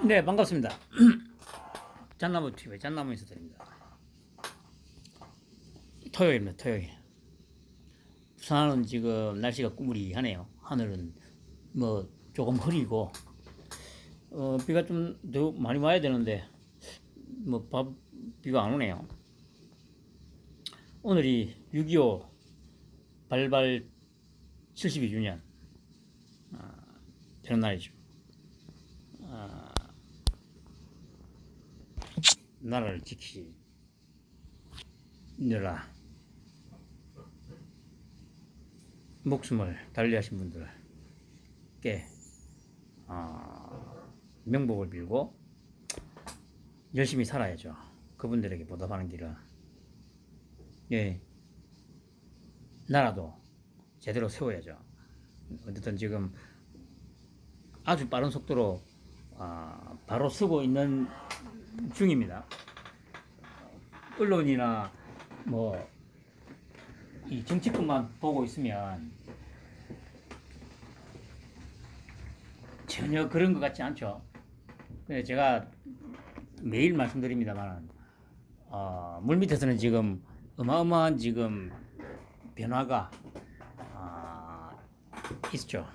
네, 반갑습니다. 잣나무 TV, 잣나무 인사드립니다. 토요일입니다, 토요일. 부산은 지금 날씨가 꾸무리하네요. 하늘은 뭐 조금 흐리고, 비가 좀 더 많이 와야 되는데, 비가 안 오네요. 오늘이 6.25 발발 72주년 되는 날이죠. 나라를 지키느라 목숨을 달리하신 분들께 명복을 빌고 열심히 살아야죠. 그분들에게 보답하는 길은 나라도 제대로 세워야죠. 어쨌든 지금 아주 빠른 속도로 바로 쓰고 있는 중입니다. 언론이나 이 정치권만 보고 있으면 전혀 그런 것 같지 않죠. 근데 제가 매일 말씀드립니다만, 물 밑에서는 지금 어마어마한 지금 변화가 있죠.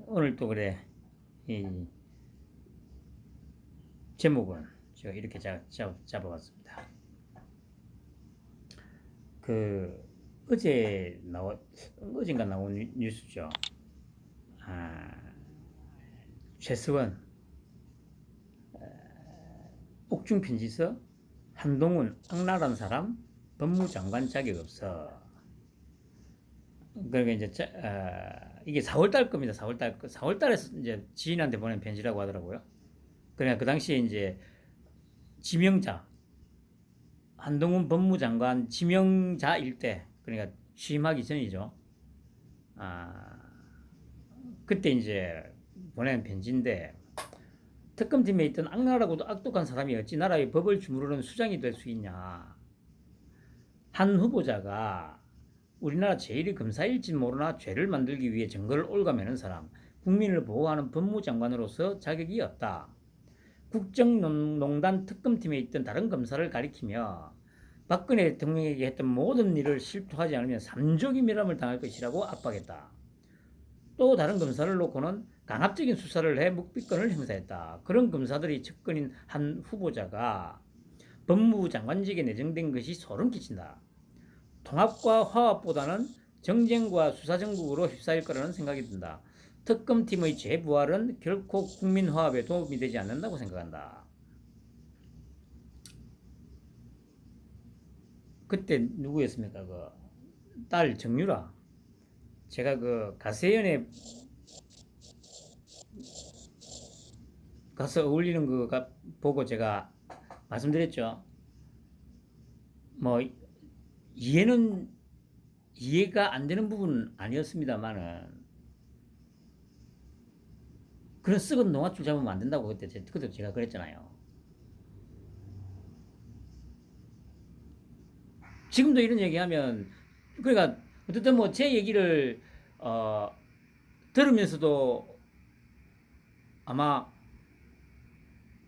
오늘 또 그래, 이 제목은 제가 이렇게 잡아봤습니다. 어젠가 나온 뉴스죠. 최서원 옥중 편지서 한동훈 악랄한 사람 법무장관 자격 없어. 그러니까 이제 이게 4월달 겁니다. 4월달에 이제 지인한테 보낸 편지라고 하더라고요. 그러니까 그 당시에 이제 지명자 한동훈 법무장관 지명자일 때, 그러니까 취임하기 전이죠. 그때 이제 보낸 편지인데, 특검팀에 있던 악랄하고도 악독한 사람이 어찌 나라의 법을 주무르는 수장이 될 수 있냐. 한 후보자가 우리나라 제1위 검사일진 모르나 죄를 만들기 위해 증거를 올가매는 사람, 국민을 보호하는 법무장관으로서 자격이 없다. 국정농단 특검팀에 있던 다른 검사를 가리키며 박근혜 대통령에게 했던 모든 일을 실토하지 않으면 삼족이미람을 당할 것이라고 압박했다. 또 다른 검사를 놓고는 강압적인 수사를 해 묵비권을 행사했다. 그런 검사들이 측근인 한 후보자가 법무부 장관직에 내정된 것이 소름 끼친다. 통합과 화합보다는 정쟁과 수사정국으로 휩싸일 거라는 생각이 든다. 특검팀의 재부활은 결코 국민 화합에 도움이 되지 않는다고 생각한다. 그때 누구였습니까? 딸 정유라. 제가 가세연에 가서 어울리는 거 보고 제가 말씀드렸죠. 이해가 안 되는 부분은 아니었습니다만은, 그런 썩은 농화줄 잡으면 안 된다고 그때 제가 그랬잖아요. 지금도 이런 얘기하면, 그러니까 어쨌든 제 얘기를 들으면서도 아마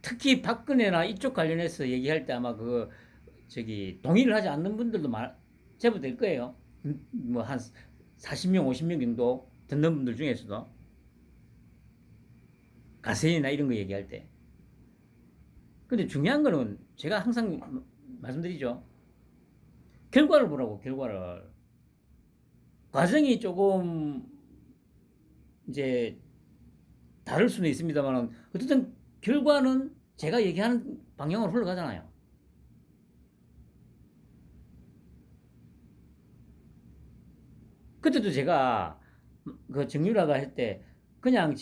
특히 박근혜나 이쪽 관련해서 얘기할 때 아마 동의를 하지 않는 분들도 제법 될 거예요. 한 40명, 50명 정도 듣는 분들 중에서도 가세나 이런 거 얘기할 때. 근데 중요한 거는 제가 항상 말씀드리죠. 결과를 보라고, 결과를. 과정이 조금 이제 다를 수는 있습니다만, 어쨌든 결과는 제가 얘기하는 방향으로 흘러가잖아요. 그때도 제가 정유라가 할 때 그냥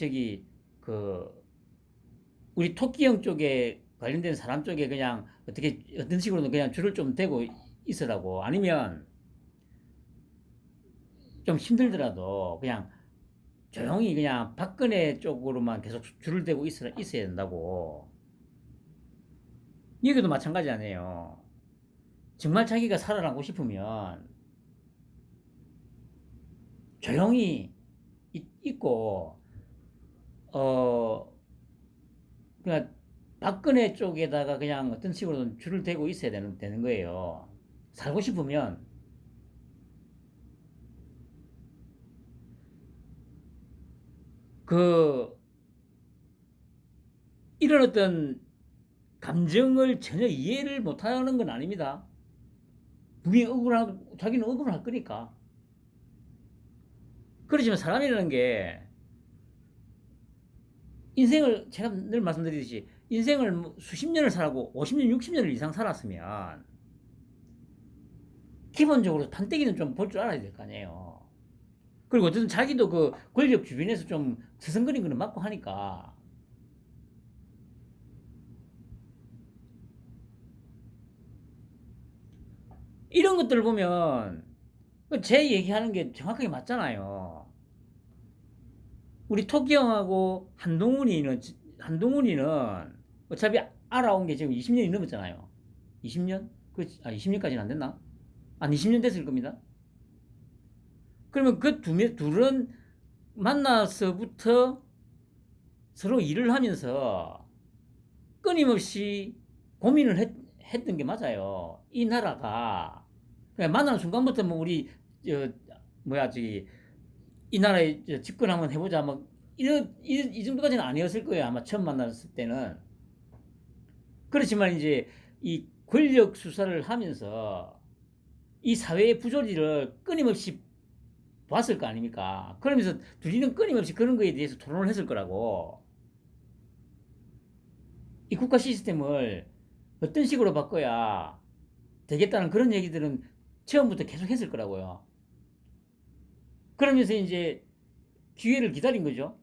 우리 토끼형 쪽에 관련된 사람 쪽에 그냥 어떤 식으로든 그냥 줄을 좀 대고 있으라고, 아니면 좀 힘들더라도 그냥 조용히 그냥 박근혜 쪽으로만 계속 줄을 대고 있어야 된다고. 여기도 마찬가지 아니에요. 정말 자기가 살아나고 싶으면 조용히 있고, 그러니까 박근혜 쪽에다가 그냥 어떤 식으로든 줄을 대고 있어야 되는 거예요. 살고 싶으면. 그 이런 어떤 감정을 전혀 이해를 못하는 건 아닙니다. 분명히 억울하고 자기는 억울할 거니까. 그렇지만 사람이라는 게 인생을 제가 늘 말씀드리듯이 인생을 수십 년을 살고 50년, 60년을 이상 살았으면 기본적으로 판때기는 좀 볼 줄 알아야 될 거 아니에요. 그리고 어쨌든 자기도 그 권력 주변에서 좀 서성거리는 거는 맞고 하니까 이런 것들을 보면 제 얘기하는 게 정확하게 맞잖아요. 우리 토끼 형하고 한동훈이는 어차피 알아온 게 지금 20년이 넘었잖아요. 20년? 20년까지는 안 됐나? 한 20년 됐을 겁니다. 그러면 그 둘은 만나서부터 서로 일을 하면서 끊임없이 고민을 했던 게 맞아요. 이 나라가 만나는 순간부터 뭐 우리 저 뭐야 저기 이 나라에 집권 한번 해보자 막 이 정도까지는 아니었을 거예요. 아마 처음 만났을 때는. 그렇지만 이제 이 권력 수사를 하면서 이 사회의 부조리를 끊임없이 봤을 거 아닙니까? 그러면서 둘이는 끊임없이 그런 거에 대해서 토론을 했을 거라고. 이 국가 시스템을 어떤 식으로 바꿔야 되겠다는 그런 얘기들은 처음부터 계속 했을 거라고요. 그러면서 이제 기회를 기다린 거죠.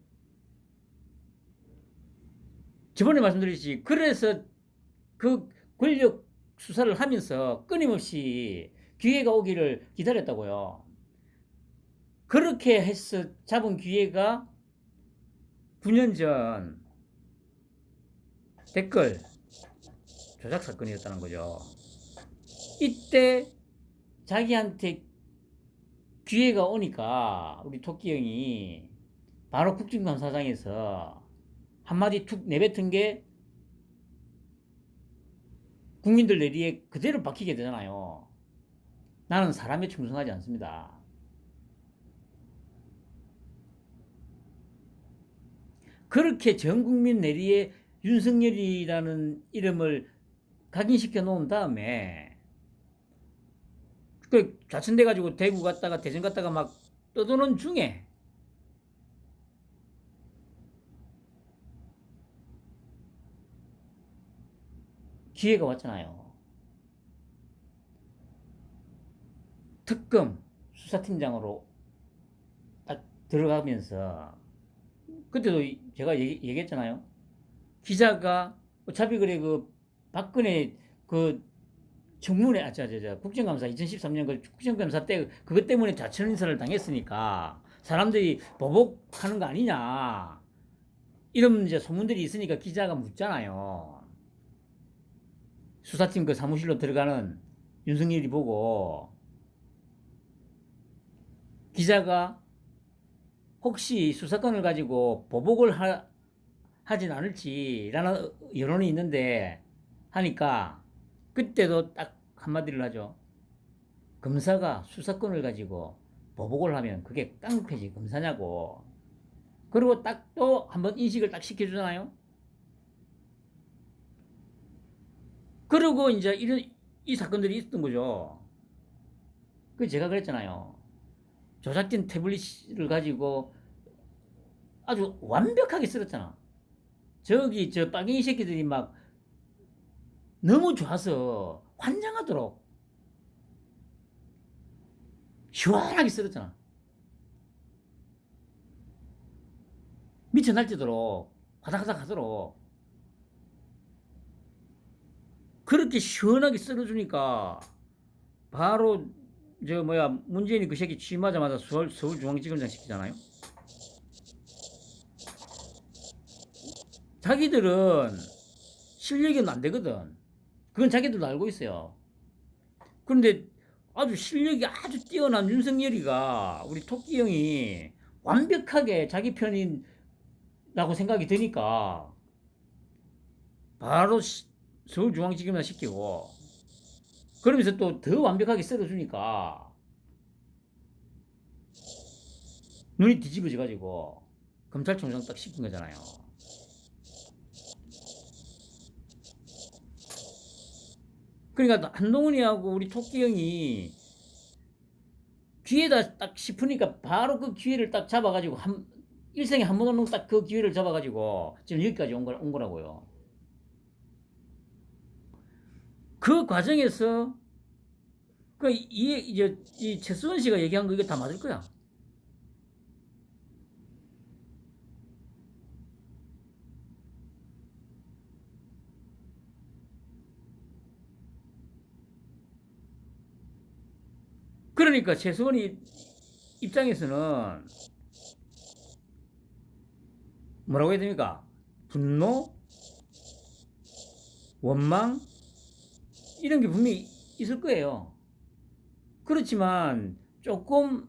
저번에 말씀드렸지. 그래서 그 권력 수사를 하면서 끊임없이 기회가 오기를 기다렸다고요. 그렇게 해서 잡은 기회가 9년 전 댓글 조작 사건이었다는 거죠. 이때 자기한테 기회가 오니까 우리 토끼 형이 바로 국정감사장에서 한마디 툭 내뱉은 게 국민들 내리에 그대로 박히게 되잖아요. 나는 사람에 충성하지 않습니다. 그렇게 전 국민 내리에 윤석열이라는 이름을 각인시켜 놓은 다음에 그 좌천돼 가지고 대구 갔다가 대전 갔다가 막 떠도는 중에 기회가 왔잖아요. 특검 수사팀장으로 딱 들어가면서 그때도 제가 얘기했잖아요. 기자가 어차피 그래 그 박근혜 그 청문회 국정감사 2013년 그 국정감사 때 그것 때문에 자천 인사를 당했으니까 사람들이 보복하는 거 아니냐 이런 이제 소문들이 있으니까 기자가 묻잖아요. 수사팀 그 사무실로 들어가는 윤석열이 보고 기자가 혹시 수사권을 가지고 보복을 하진 않을지라는 여론이 있는데 하니까 그때도 딱 한마디를 하죠. 검사가 수사권을 가지고 보복을 하면 그게 깡패지 검사냐고. 그리고 딱 또 한번 인식을 딱 시켜주잖아요. 그리고 이제 이 사건들이 있었던 거죠. 그 제가 그랬잖아요. 조작된 태블릿을 가지고 아주 완벽하게 쓸었잖아. 저기 저 빨갱이 새끼들이 막 너무 좋아서 환장하도록 시원하게 쓸었잖아. 미쳐 날뛰도록 화닥화닥 하도록 그렇게 시원하게 쓸어주니까 바로 저 뭐야 문재인이 그 새끼 취임하자마자 서울중앙지검장 시키잖아요. 자기들은 실력이 안 되거든. 그건 자기들도 알고 있어요. 그런데 아주 실력이 아주 뛰어난 윤석열이가 우리 토끼 형이 완벽하게 자기 편이라고 생각이 드니까 바로 서울중앙지검에 시키고, 그러면서 또 더 완벽하게 썰어주니까 눈이 뒤집어져 가지고 검찰총장 딱 시킨 거잖아요. 그러니까 한동훈이하고 우리 토끼 형이 기회다 딱 싶으니까 바로 그 기회를 딱 잡아가지고 일생에 한 번 없는 딱 그 기회를 잡아가지고 지금 여기까지 온 거라고요. 그 과정에서 이 최수원 씨가 얘기한 거 이거 다 맞을 거야. 그러니까 최수원이 입장에서는 뭐라고 해야 됩니까? 분노, 원망 이런 게 분명히 있을 거예요. 그렇지만 조금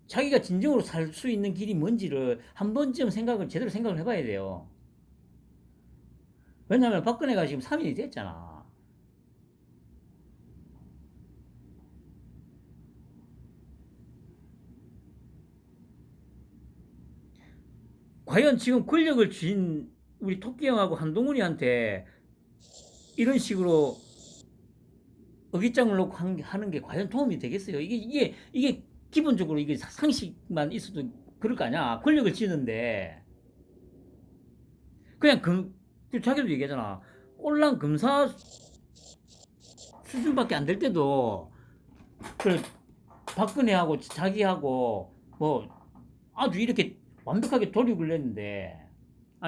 자기가 진정으로 살 수 있는 길이 뭔지를 한 번쯤 제대로 생각을 해봐야 돼요. 왜냐하면 박근혜가 지금 3인이 됐잖아. 과연 지금 권력을 쥔 우리 토끼 형하고 한동훈이한테 이런 식으로 어깃장을 놓고 하는 게 과연 도움이 되겠어요? 이게 기본적으로 이게 상식만 있어도 그럴 거 아니야. 권력을 쥐는데 그냥 자기도 얘기하잖아. 꼴랑 검사 수준밖에 안 될 때도 그 박근혜하고 자기하고 뭐 아주 이렇게 완벽하게 돌입을 했는데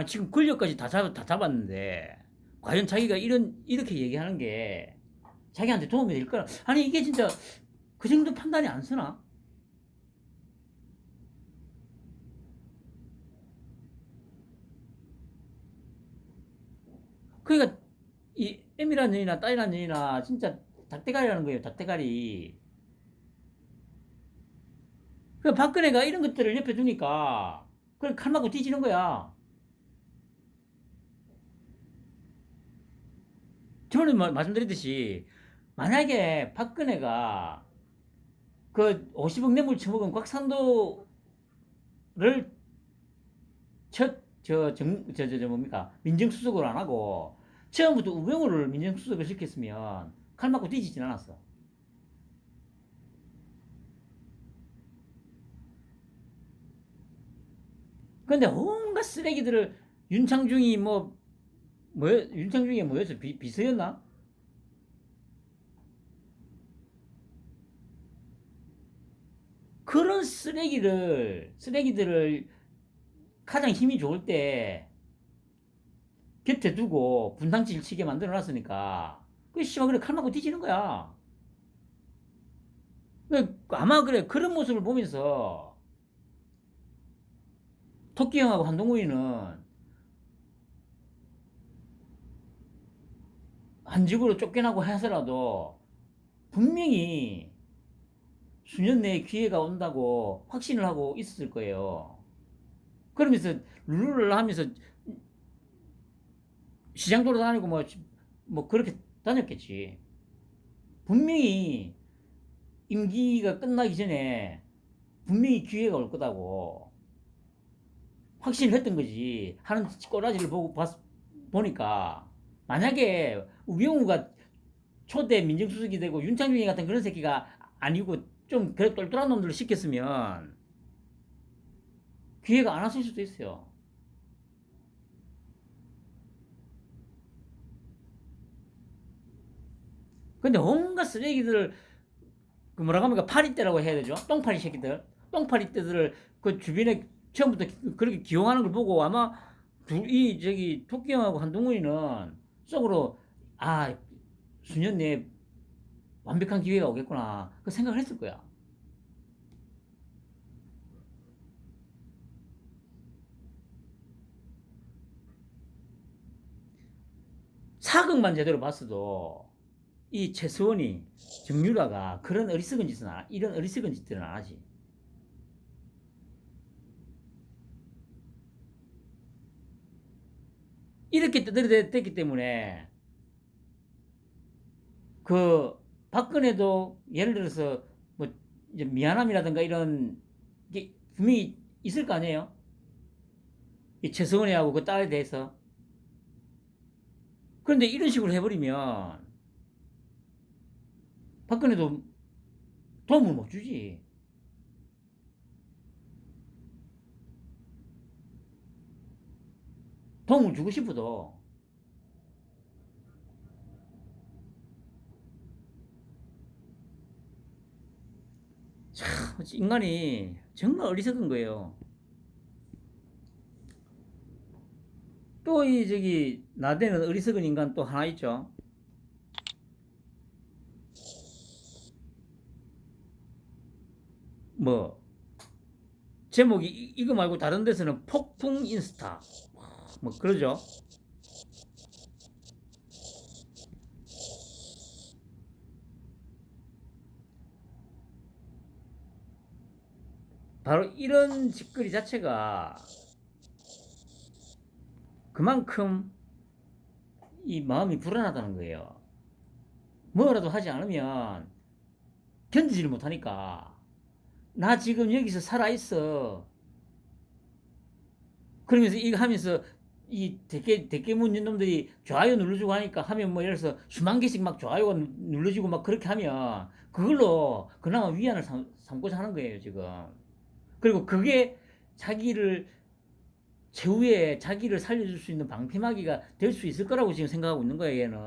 지금 권력까지 다 잡았는데 과연 자기가 이렇게 얘기하는 게 자기한테 도움이 될까? 아니 이게 진짜 그 정도 판단이 안 서나? 그러니까 이 M이라는 년이나 딸이라는 년이나 진짜 닭대가리라는 거예요. 닭대가리. 그 박근혜가 이런 것들을 옆에 두니까 그걸 칼 맞고 뒤지는 거야. 저는 말씀드렸듯이 만약에 박근혜가 그 50억 뇌물 처먹은 곽상도를 뭡니까 민정수석으로 안 하고 처음부터 우병우를 민정수석을 시켰으면 칼 맞고 뒤지진 않았어. 근데 온갖 쓰레기들을 윤창중이 윤창중이 뭐였어? 비서였나? 그런 쓰레기들을 가장 힘이 좋을 때 곁에 두고 분탕질 치게 만들어 놨으니까 그 씨발 그래 칼 맞고 뒤지는 거야. 아마 그래 그런 모습을 보면서 토끼 형하고 한동훈이는 한 집으로 쫓겨나고 해서라도 분명히 수년 내에 기회가 온다고 확신을 하고 있었을 거예요. 그러면서 룰루를 하면서 시장 돌아다니고 뭐 그렇게 다녔겠지. 분명히 임기가 끝나기 전에 분명히 기회가 올 거다고 확신을 했던 거지. 하는 꼬라지를 보니까 만약에 우병우가 초대 민정수석이 되고 윤창중이 같은 그런 새끼가 아니고 좀 그래 똘똘한 놈들을 시켰으면 기회가 안 왔을 수도 있어요. 근데 온갖 쓰레기들을 그 뭐라고 합니까 파리떼라고 해야 되죠. 똥파리 새끼들 똥파리떼들을 그 주변에 처음부터 그렇게 기용하는 걸 보고 아마 이 저기 토끼 형하고 한동훈이는 속으로 수년 내에 완벽한 기회가 오겠구나 그 생각을 했을 거야. 사극만 제대로 봤어도 이 최수원이 정유라가 그런 어리석은 짓은 이런 어리석은 짓들은 안 하지. 이렇게 들이댔기 때문에 그 박근혜도 예를 들어서 뭐 이제 미안함이라든가 이런 게 분명히 있을 거 아니에요. 이 최성원이하고 그 딸에 대해서. 그런데 이런 식으로 해버리면 박근혜도 도움을 못 주지. 도움을 주고 싶어도. 참 인간이 정말 어리석은 거예요. 또 이 저기 나대는 어리석은 인간 또 하나 있죠. 뭐 제목이 이거 말고 다른 데서는 폭풍 인스타 뭐 그러죠. 바로 이런 짓거리 자체가 그만큼 이 마음이 불안하다는 거예요. 뭐라도 하지 않으면 견디지를 못하니까. 나 지금 여기서 살아있어. 그러면서 이거 하면서 이 대깨문 놈들이 좋아요 눌러주고 하니까 하면 뭐 예를 들어서 수만 개씩 막 좋아요가 눌러지고 막 그렇게 하면 그걸로 그나마 위안을 삼고자 하는 거예요, 지금. 그리고 그게 자기를 최후에 자기를 살려줄 수 있는 방패막이가 될 수 있을 거라고 지금 생각하고 있는 거예요, 얘는.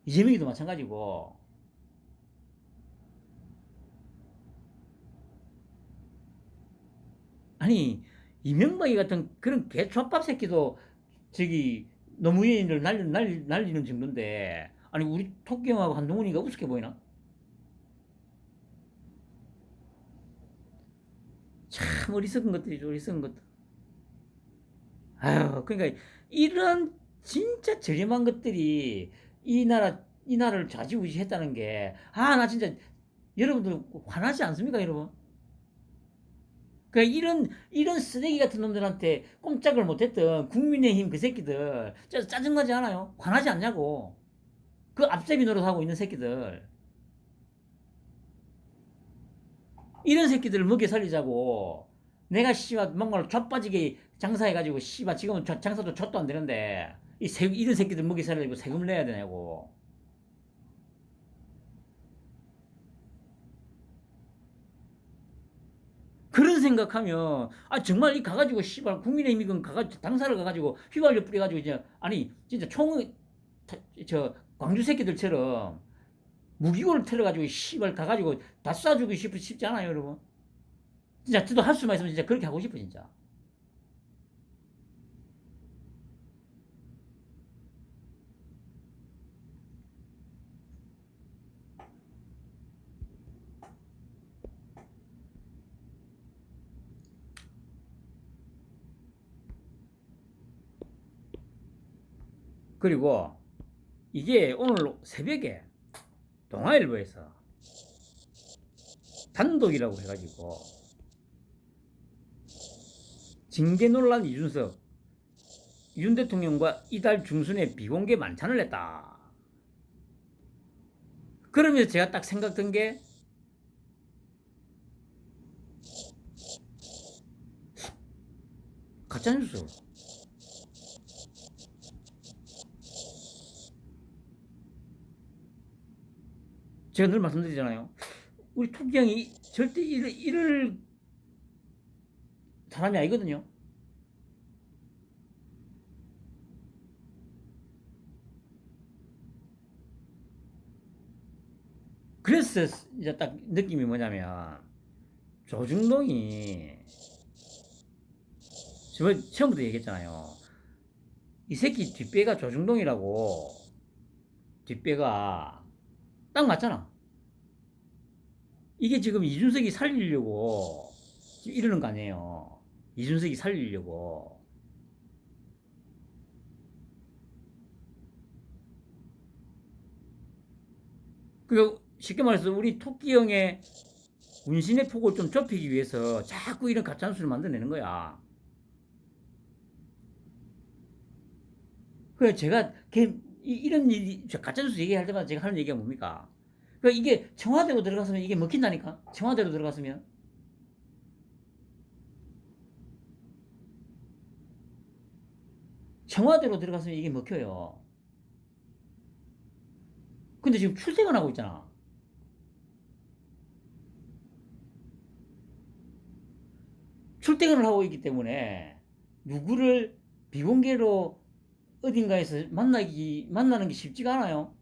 이재명이도 마찬가지고. 아니, 이명박이 같은 그런 개초밥 새끼도 저기 노무현을 날리는 정도인데, 아니, 우리 토끼형하고 한동훈이가 우습게 보이나? 참 어리석은 것들이죠, 어리석은 것들. 아유, 그러니까 이런 진짜 저렴한 것들이 이 나라를 좌지우지했다는 게, 아, 나 진짜 여러분들 화나지 않습니까, 여러분? 그러니까 이런 쓰레기 같은 놈들한테 꼼짝을 못했던 국민의힘 그 새끼들 짜증나지 않아요? 화나지 않냐고. 그 앞제비 노릇하고 있는 새끼들. 이런 새끼들을 먹여 살리자고 내가 씨발 뭔가를 좆빠지게 장사해가지고 씨발 지금은 장사도 좆도 안 되는데 이런 새끼들 먹여 살리고 세금을 내야 되냐고. 그런 생각하면 아 정말 이 가가지고 씨발 국민의힘이건 가가지고 당사를 가가지고 휘발유 뿌려가지고 이제 아니 진짜 저 광주 새끼들처럼 무기고를 틀어가지고 씨발 가가지고 다 쏴주고 싶지 않아요, 여러분? 진짜 저도 할 수만 있으면 진짜 그렇게 하고 싶어 진짜. 그리고 이게 오늘 새벽에 동아일보에서 단독이라고 해가지고 징계 논란 이준석 윤 대통령과 이달 중순에 비공개 만찬을 했다. 그러면서 제가 딱 생각든 게 가짜뉴스. 제가 늘 말씀드리잖아요. 우리 토끼 형이 절대 이럴 사람이 아니거든요. 그래서 이제 딱 느낌이 뭐냐면 조중동이 저 처음부터 얘기했잖아요. 이 새끼 뒷배가 조중동이라고. 뒷배가 딱 맞잖아. 이게 지금 이준석이 살리려고 지금 이러는 거 아니에요. 이준석이 살리려고. 그 쉽게 말해서 우리 토끼 형의 문신의 폭을 좀 좁히기 위해서 자꾸 이런 가짜뉴스를 만들어내는 거야. 그래 제가 이런 일이 가짜뉴스 얘기할 때마다 제가 하는 얘기가 뭡니까? 그 이게 청와대로 들어갔으면 이게 먹힌다니까. 청와대로 들어갔으면 청와대로 들어갔으면 이게 먹혀요. 근데 지금 출퇴근하고 있잖아. 출퇴근을 하고 있기 때문에 누구를 비공개로 어딘가에서 만나는 게 쉽지가 않아요.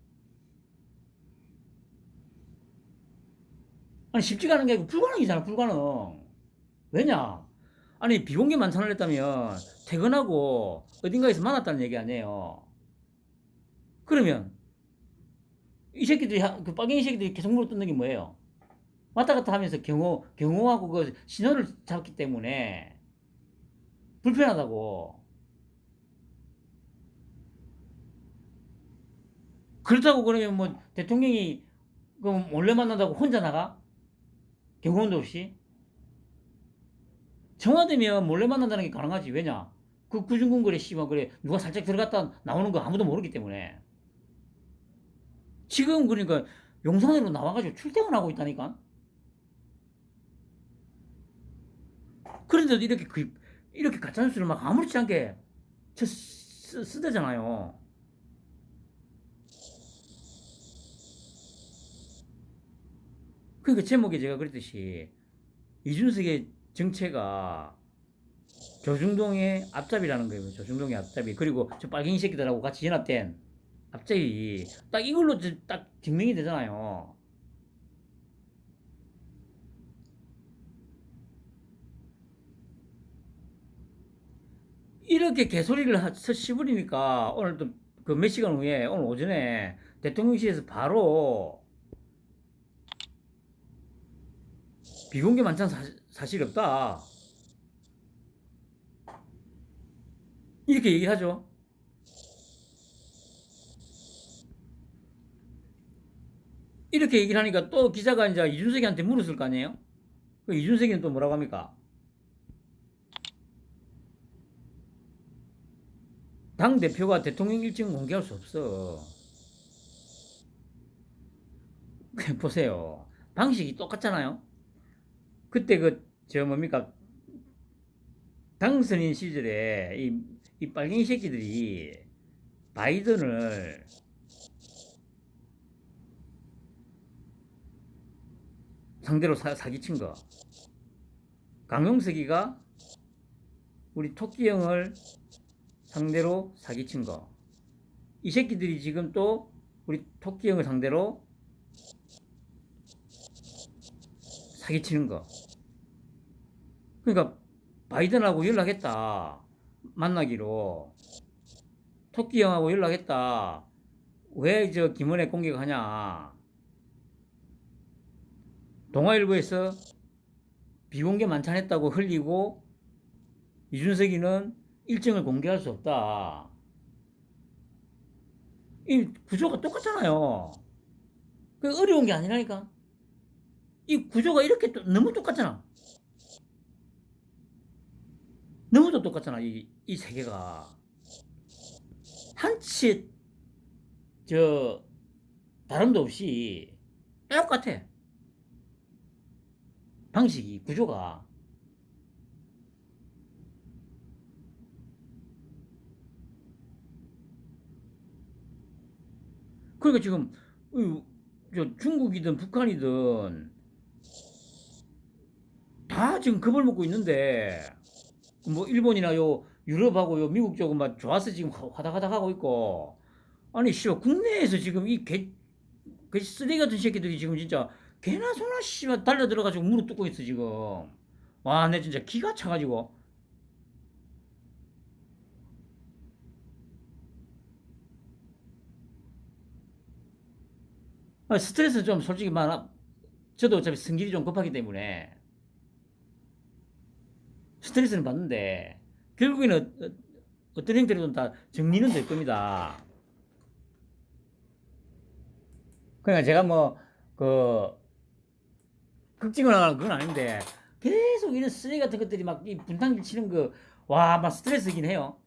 아니 쉽지가 않은 게 아니고 불가능이잖아. 불가능. 왜냐? 아니 비공개 만찬을 했다면 퇴근하고 어딘가에서 만났다는 얘기 아니에요. 그러면 이 새끼들이 그 빨갱이 새끼들이 계속 물어뜯는 게 뭐예요? 왔다 갔다 하면서 경호하고 그 신호를 잡기 때문에 불편하다고. 그렇다고 그러면 뭐 대통령이 그 몰래 만난다고 혼자 나가? 경호원도 없이? 청와대면 몰래 만난다는 게 가능하지. 왜냐? 그 구중궁궐에 씨발 그래 누가 살짝 들어갔다 나오는 거 아무도 모르기 때문에. 지금 그러니까 용산으로 나와가지고 출퇴근하고 있다니까. 그런데도 이렇게 가짜뉴스를 막 아무렇지 않게 쓰대잖아요. 그러니까 제목에 제가 그랬듯이 이준석의 정체가 조중동의 앞잡이라는 거예요. 조중동의 앞잡이. 그리고 저 빨갱이 새끼들하고 같이 연합된 앞잡이. 딱 이걸로 딱 증명이 되잖아요. 이렇게 개소리를 씹으니까 오늘 또 그 몇 시간 후에 오늘 오전에 대통령실에서 바로 비공개 만찬 사실 없다. 이렇게 얘기를 하죠. 이렇게 얘기를 하니까 또 기자가 이제 이준석이한테 물었을 거 아니에요? 그 이준석이는 또 뭐라고 합니까? 당 대표가 대통령 일정 공개할 수 없어. 그냥 보세요. 방식이 똑같잖아요. 그때 저 뭡니까 당선인 시절에 이 빨갱이 새끼들이 바이든을 상대로 사기친 거. 강용석이가 우리 토끼 형을 상대로 사기친 거. 이 새끼들이 지금 또 우리 토끼 형을 상대로 사기치는 거. 그러니까 바이든하고 연락했다. 만나기로. 토끼 형하고 연락했다. 왜 저 김은혜 공격하냐. 동아일보에서 비공개 만찬했다고 흘리고 이준석이는 일정을 공개할 수 없다. 이 구조가 똑같잖아요. 그 어려운 게 아니라니까. 이 구조가 이렇게 너무 똑같잖아. 너무도 똑같잖아. 이 세계가. 한치 저 다름도 없이 똑같아. 방식이 구조가. 그러니까 지금 저 중국이든 북한이든 다 지금 겁을 먹고 있는데 뭐 일본이나 요 유럽하고 요 미국 쪽은 막 좋아서 지금 화다화다 하고 있고 아니 씨발 국내에서 지금 그 쓰레기 같은 새끼들이 지금 진짜 개나 소나 씨발 달려 들어가지고 무릎 뜯고 있어 지금. 와, 내 진짜 기가 차가지고. 스트레스 좀 솔직히 말 저도 어차피 성질이 좀 급하기 때문에 스트레스는 받는데 결국에는 어떤 형태로든 다 정리는 될 겁니다. 그러니까 제가 뭐 그 극징을 하는 건 아닌데 계속 이런 쓰레기 같은 것들이 막 이 분탕질 치는 거 와 막 스트레스긴 해요.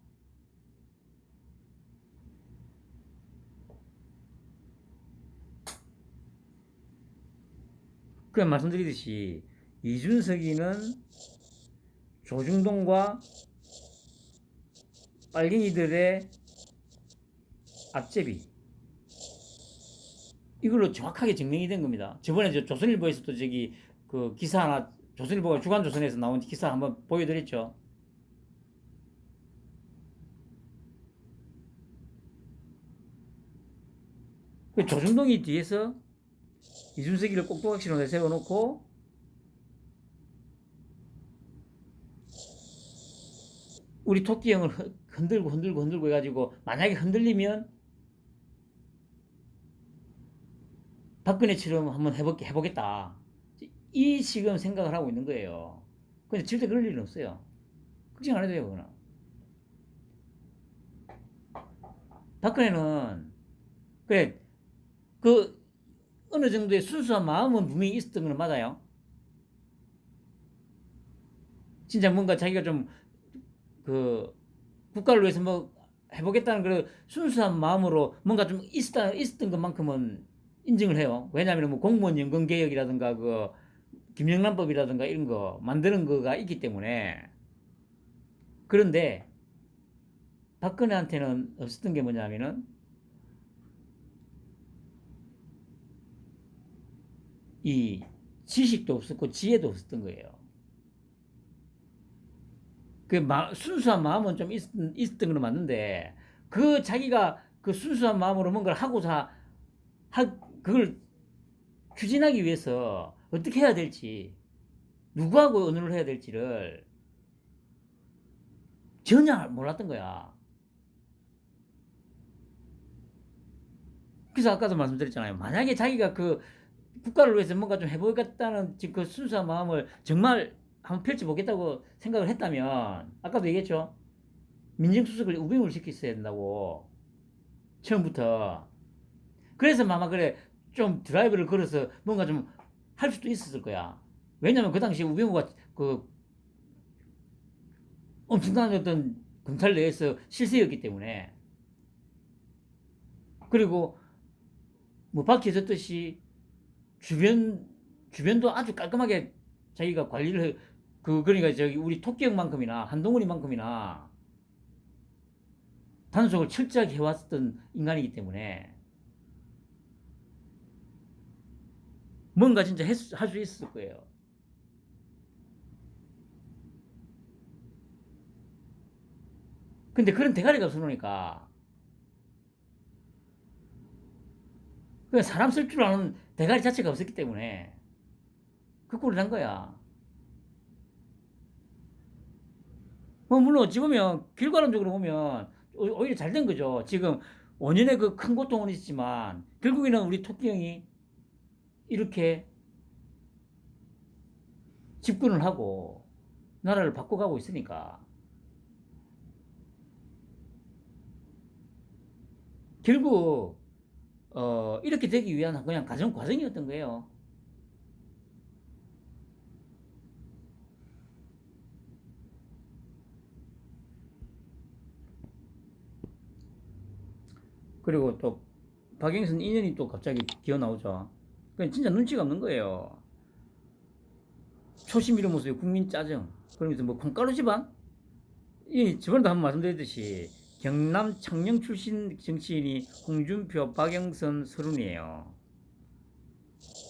그냥 말씀드리듯이 이준석이는 조중동과 빨갱이들의 앞제비 이걸로 정확하게 증명이 된 겁니다. 저번에 조선일보에서도 저기 그 기사 하나, 조선일보가 주간조선에서 나온 기사 한번 보여드렸죠. 그 조중동이 뒤에서 이준석이를 꼭두각시로 내세워놓고 우리 토끼 형을 흔들고 해가지고 만약에 흔들리면 박근혜처럼 한번 해보겠다. 이 지금 생각을 하고 있는 거예요. 근데 절대 그럴 일은 없어요. 걱정 안 해도 돼요, 그거는. 박근혜는, 그래, 그, 어느 정도의 순수한 마음은 분명히 있었던 건 맞아요. 진짜 뭔가 자기가 좀, 그, 국가를 위해서 뭐 해보겠다는 그런 순수한 마음으로 뭔가 좀 있었던 것만큼은 인정을 해요. 왜냐하면 뭐 공무원 연금 개혁이라든가 그 김영란법이라든가 이런 거 만드는 거가 있기 때문에. 그런데 박근혜한테는 없었던 게 뭐냐면은 이 지식도 없었고 지혜도 없었던 거예요. 그 순수한 마음은 좀 있었던 건 맞는데 그 자기가 그 순수한 마음으로 뭔가를 하고자 그걸 추진하기 위해서 어떻게 해야 될지 누구하고 의논을 해야 될지를 전혀 몰랐던 거야. 그래서 아까도 말씀드렸잖아요. 만약에 자기가 그 국가를 위해서 뭔가 좀 해보겠다는 그 순수한 마음을 정말 한번 펼쳐보겠다고 생각을 했다면 아까도 얘기했죠. 민정수석을 우병우를 시켰어야 된다고 처음부터. 그래서 아마 그래 좀 드라이브를 걸어서 뭔가 좀 할 수도 있었을 거야. 왜냐면 그 당시에 우병우가 그 엄청난 어떤 검찰 내에서 실세였기 때문에. 그리고 뭐 밝혀졌듯이 주변도 아주 깔끔하게 자기가 관리를 그러니까 저기 우리 토끼형만큼이나 한동훈이만큼이나 단속을 철저하게 해왔던 인간이기 때문에 뭔가 진짜 할 수 있었을 거예요. 근데 그런 대가리가 없어놓으니까 그냥 사람 쓸 줄 아는 대가리 자체가 없었기 때문에 그 꼴을 난 거야. 뭐 물론 어찌 보면 결과론적으로 보면 오히려 잘 된 거죠. 지금 5년의 그 큰 고통은 있지만 결국에는 우리 토끼 형이 이렇게 집권을 하고 나라를 바꿔가고 있으니까 결국 이렇게 되기 위한 그냥 과정이었던 거예요. 그리고 또 박영선 인연이 또 갑자기 기어 나오죠. 그냥 진짜 눈치가 없는 거예요. 초심 잃어모습에 국민 짜증. 그러면서 뭐 콩가루 집안? 저번에도 한번 말씀드렸듯이 경남 창녕 출신 정치인이 홍준표, 박영선, 서른이에요.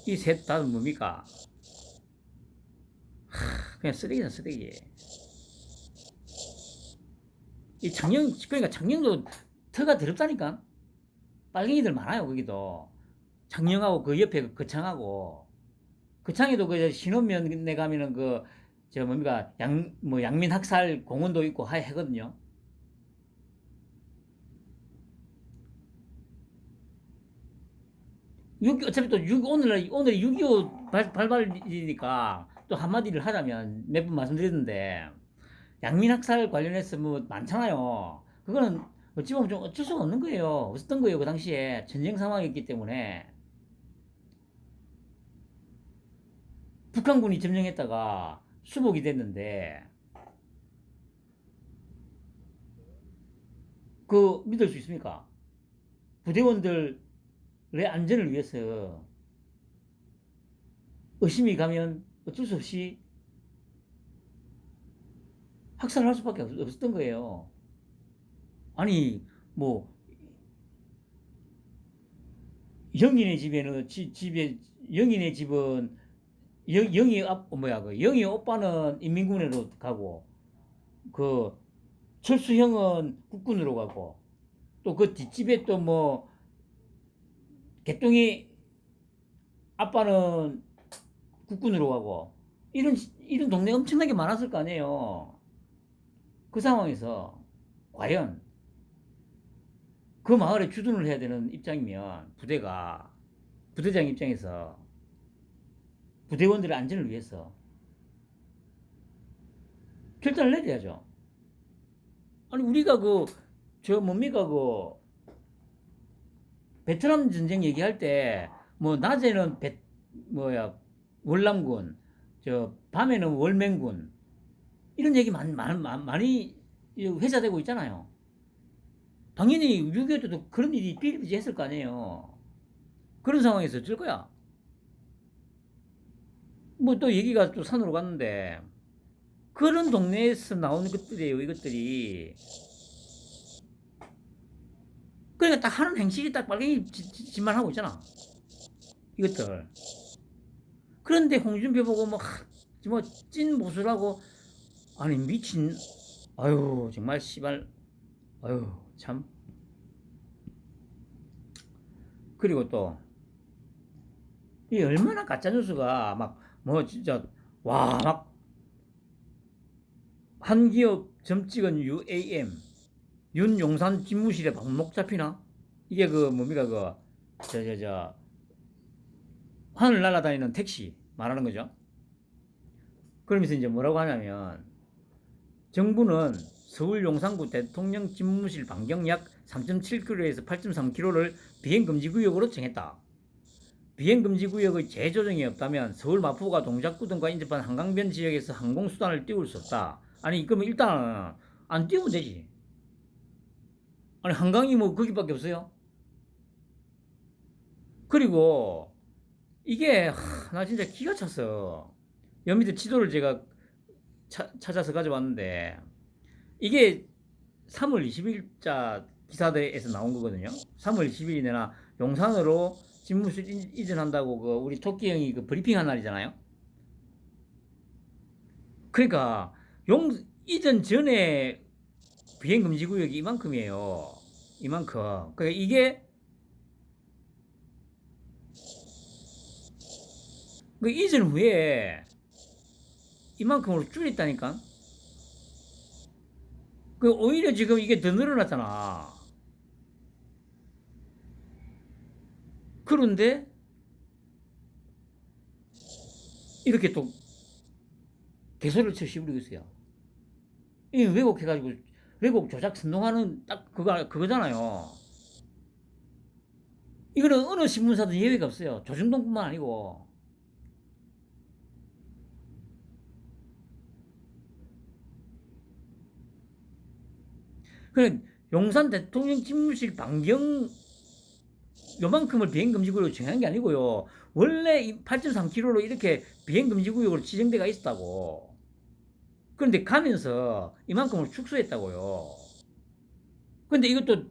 이 셋 다 뭡니까? 그냥 쓰레기다 쓰레기. 이 창녕 그러니까 창녕도 터가 더럽다니까. 빨갱이들 많아요 거기도. 창녕하고 그 옆에 그 거창하고 거창에도 그 신혼면에 가면은 그 저 뭡니까 뭐 양민 학살 공원도 있고 하거든요. 어차피 또 오늘 6.25 발발이니까 또 한마디를 하자면 몇 번 말씀드렸는데 양민학살 관련해서 뭐 많잖아요. 그거는 어찌 보면 좀 어쩔 수가 없는 거예요. 없었던 거예요. 그 당시에 전쟁 상황이었기 때문에 북한군이 점령했다가 수복이 됐는데 그 믿을 수 있습니까? 부대원들의 안전을 위해서 의심이 가면 어쩔 수 없이 학살을 할 수밖에 없었던 거예요. 아니 뭐 영인의 집에는 집에 영인의 집은 영희 그 영희 오빠는 인민군으로 가고 그 철수 형은 국군으로 가고 또 그 뒷집에 또 뭐 개똥이 아빠는 국군으로 가고 이런 동네 엄청나게 많았을 거 아니에요. 그 상황에서 과연 그 마을에 주둔을 해야 되는 입장이면 부대장 입장에서 부대원들의 안전을 위해서 결단을 내려야죠. 아니 우리가 저 뭡니까 베트남 전쟁 얘기할 때 뭐 낮에는 월남군 저 밤에는 월맹군 이런 얘기 많이 회자되고 있잖아요. 당연히 6.25 때도 그런 일이 비일비재했을 거 아니에요. 그런 상황에서 어쩔 거야. 뭐 또 얘기가 또 산으로 갔는데 그런 동네에서 나오는 것들이에요. 이것들이. 그러니까 딱 하는 행실이 딱 빨갱이 짓만 하고 있잖아. 이것들. 그런데 홍준표 보고 찐 보수라고 아니 미친 아유 정말 씨발 아유 참. 그리고 또 이 얼마나 가짜 뉴스가 막 뭐 진짜 와 막 한기업 점 찍은 UAM 윤용산 집무실에 방목 잡히나? 이게 뭡니까 저 하늘 날아다니는 택시 말하는 거죠. 그러면서 이제 뭐라고 하냐면 정부는 서울 용산구 대통령 집무실 반경 약 3.7km에서 8.3km를 비행금지구역으로 정했다. 비행금지구역의 재조정이 없다면 서울 마포가 동작구 등과 인접한 한강변 지역에서 항공수단을 띄울 수 없다. 아니 그러면 일단 안 띄우면 되지. 아니 한강이 뭐 거기밖에 없어요. 그리고 이게 나 진짜 기가 찼어. 여미들 지도를 제가 찾아서 가져왔는데 이게 3월 20일자 기사대에서 나온 거거든요. 3월 20일이 내나 용산으로 집무실 이전한다고 우리 토끼 형이 브리핑한 날이잖아요. 그러니까 이전 전에 비행금지 구역이 이만큼이에요. 이만큼. 그러니까 이게 이전 후에 이만큼으로 줄였다니까. 오히려 지금 이게 더 늘어났잖아. 그런데 이렇게 또 개소리를 쳐 씹으리고 있어요. 이 왜곡해가지고 왜곡 조작 선동하는 딱 그거잖아요. 이거는 어느 신문사도 예외가 없어요. 조중동뿐만 아니고. 그래 용산 대통령 집무실 반경 요만큼을 비행금지구역으로 정한 게 아니고요. 원래 8.3km로 이렇게 비행금지구역으로 지정돼가 있었다고. 그런데 가면서 이만큼을 축소했다고요. 근데 이것도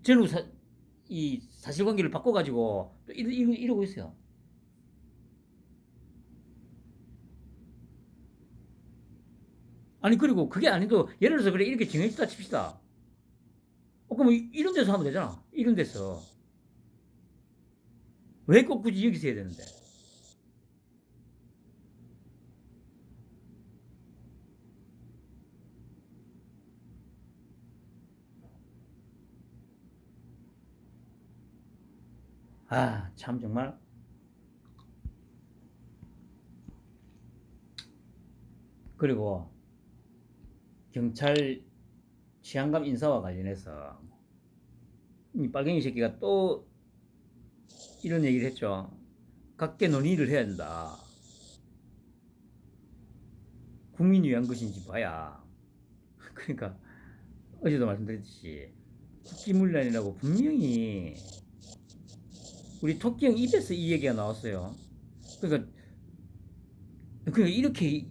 전후 이 사실관계를 바꿔가지고 또 이러고 있어요. 아니 그리고 그게 아니도 예를 들어서 그래 이렇게 정해졌다 칩시다. 그럼 이런 데서 하면 되잖아. 이런 데서. 왜 꼭 굳이 여기서 해야 되는데. 참 정말. 그리고 경찰 치안감 인사와 관련해서 이 빨갱이 새끼가 또 이런 얘기를 했죠. 각계 논의를 해야 된다. 국민이 위한 것인지 봐야. 그러니까 어제도 말씀드렸듯이 국기문란이라고 분명히 우리 토끼 형 입에서 이 얘기가 나왔어요. 그러니까 그 이렇게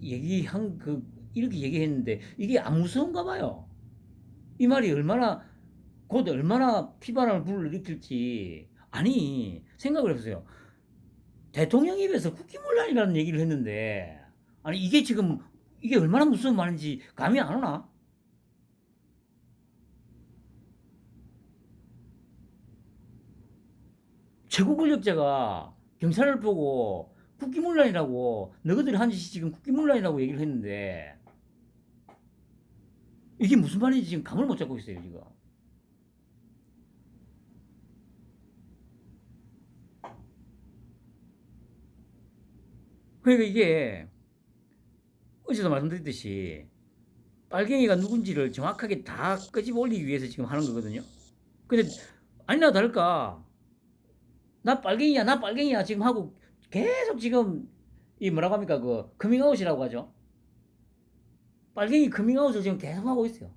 얘기했는데 이게 안 무서운가 봐요. 이 말이 곧 얼마나 피바람을 불러일으킬지. 아니, 생각을 해보세요. 대통령 입에서 국기문란이라는 얘기를 했는데, 아니, 이게 얼마나 무서운 말인지 감이 안 오나? 최고 권력자가 경찰을 보고 국기문란이라고, 너희들이 한 짓이 지금 국기문란이라고 얘기를 했는데, 이게 무슨 말인지 지금 감을 못 잡고 있어요, 지금. 그러니까 이게, 어제도 말씀드렸듯이, 빨갱이가 누군지를 정확하게 다 끄집어 올리기 위해서 지금 하는 거거든요. 근데, 아니나 다를까, 나 빨갱이야, 지금 하고, 계속 지금, 이 뭐라고 합니까, 커밍아웃이라고 하죠. 빨갱이 커밍아웃을 지금 계속 하고 있어요.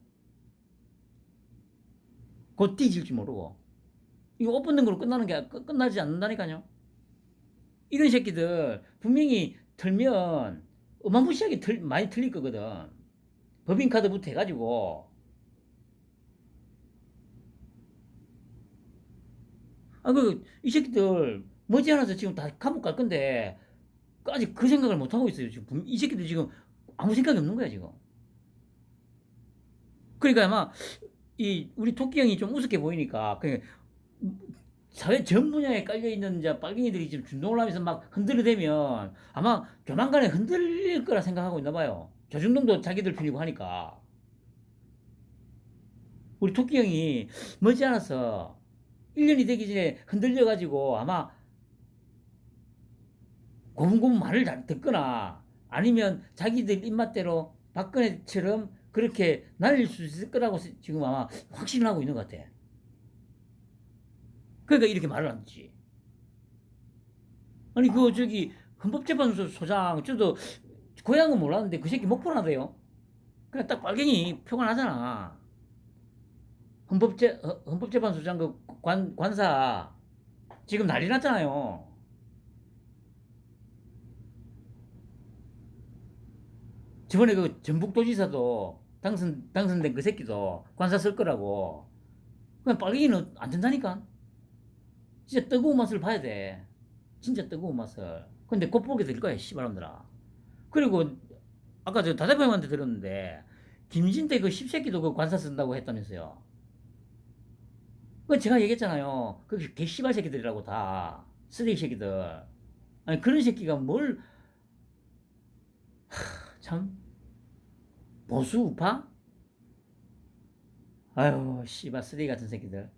곧 뒤질지 모르고. 이거 옷 벗는 걸로 끝나지 않는다니까요. 이런 새끼들, 분명히 틀면, 어마무시하게 많이 틀릴 거거든. 법인카드부터 해가지고. 이 새끼들, 머지않아서 지금 다 감옥 갈 건데, 아직 그 생각을 못 하고 있어요. 지금 이 새끼들 지금 아무 생각이 없는 거야, 지금. 그러니까 아마, 우리 토끼 형이 좀 우습게 보이니까, 사회 전 분야에 깔려있는 빨갱이들이 지금 준동을 하면서 막 흔들어대면 아마 조만간에 흔들릴 거라 생각하고 있나 봐요. 조중동도 자기들 편이고 하니까. 우리 토끼 형이 머지않아서 1년이 되기 전에 흔들려가지고 아마 고분고분 말을 잘 듣거나 아니면 자기들 입맛대로 박근혜처럼 그렇게 날릴 수 있을 거라고 지금 아마 확신을 하고 있는 것 같아. 그러니까 이렇게 말을 하지. 아니 헌법재판소 소장 저도 고향은 몰랐는데 그 새끼 목포나대요. 그냥 딱 빨갱이 표가 나잖아. 헌법재판소장 관사 지금 난리 났잖아요. 저번에 그 전북도지사도 당선된 그 새끼도 관사 쓸 거라고. 그냥 빨갱이는 안 된다니까. 진짜 뜨거운 맛을 봐야 돼. 진짜 뜨거운 맛을. 근데 곧 보게 될 거야, 씨발놈들아. 그리고 아까 저 다대표님한테 들었는데 김진태 그 십새끼도 그 관사 쓴다고 했다면서요. 그 제가 얘기했잖아요. 그 개씨발 새끼들이라고 다 쓰레기 새끼들. 아니 그런 새끼가 참 보수 우파? 아유 씨발 쓰레기 같은 새끼들.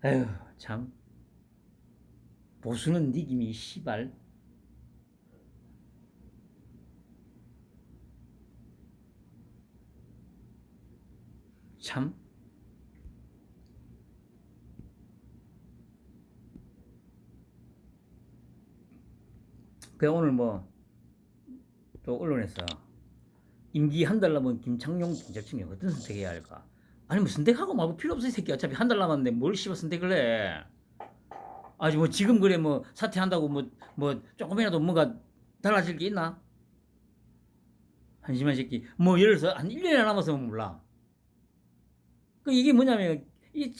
아유 참 보수는 니김이 씨발. 참. 그 오늘 또 언론에서 임기 한 달 남은 김창룡 경제청이 어떤 선택해야 할까? 아니 선택하고 말고 필요 없어 이 새끼. 어차피 한 달 남았는데 뭘 씨발 선택을 해. 아주 지금 그래 사퇴한다고 조금이라도 뭔가 달라질 게 있나? 한심한 새끼. 예를 들어서 한 1년이나 남았으면 몰라. 이게 뭐냐면 이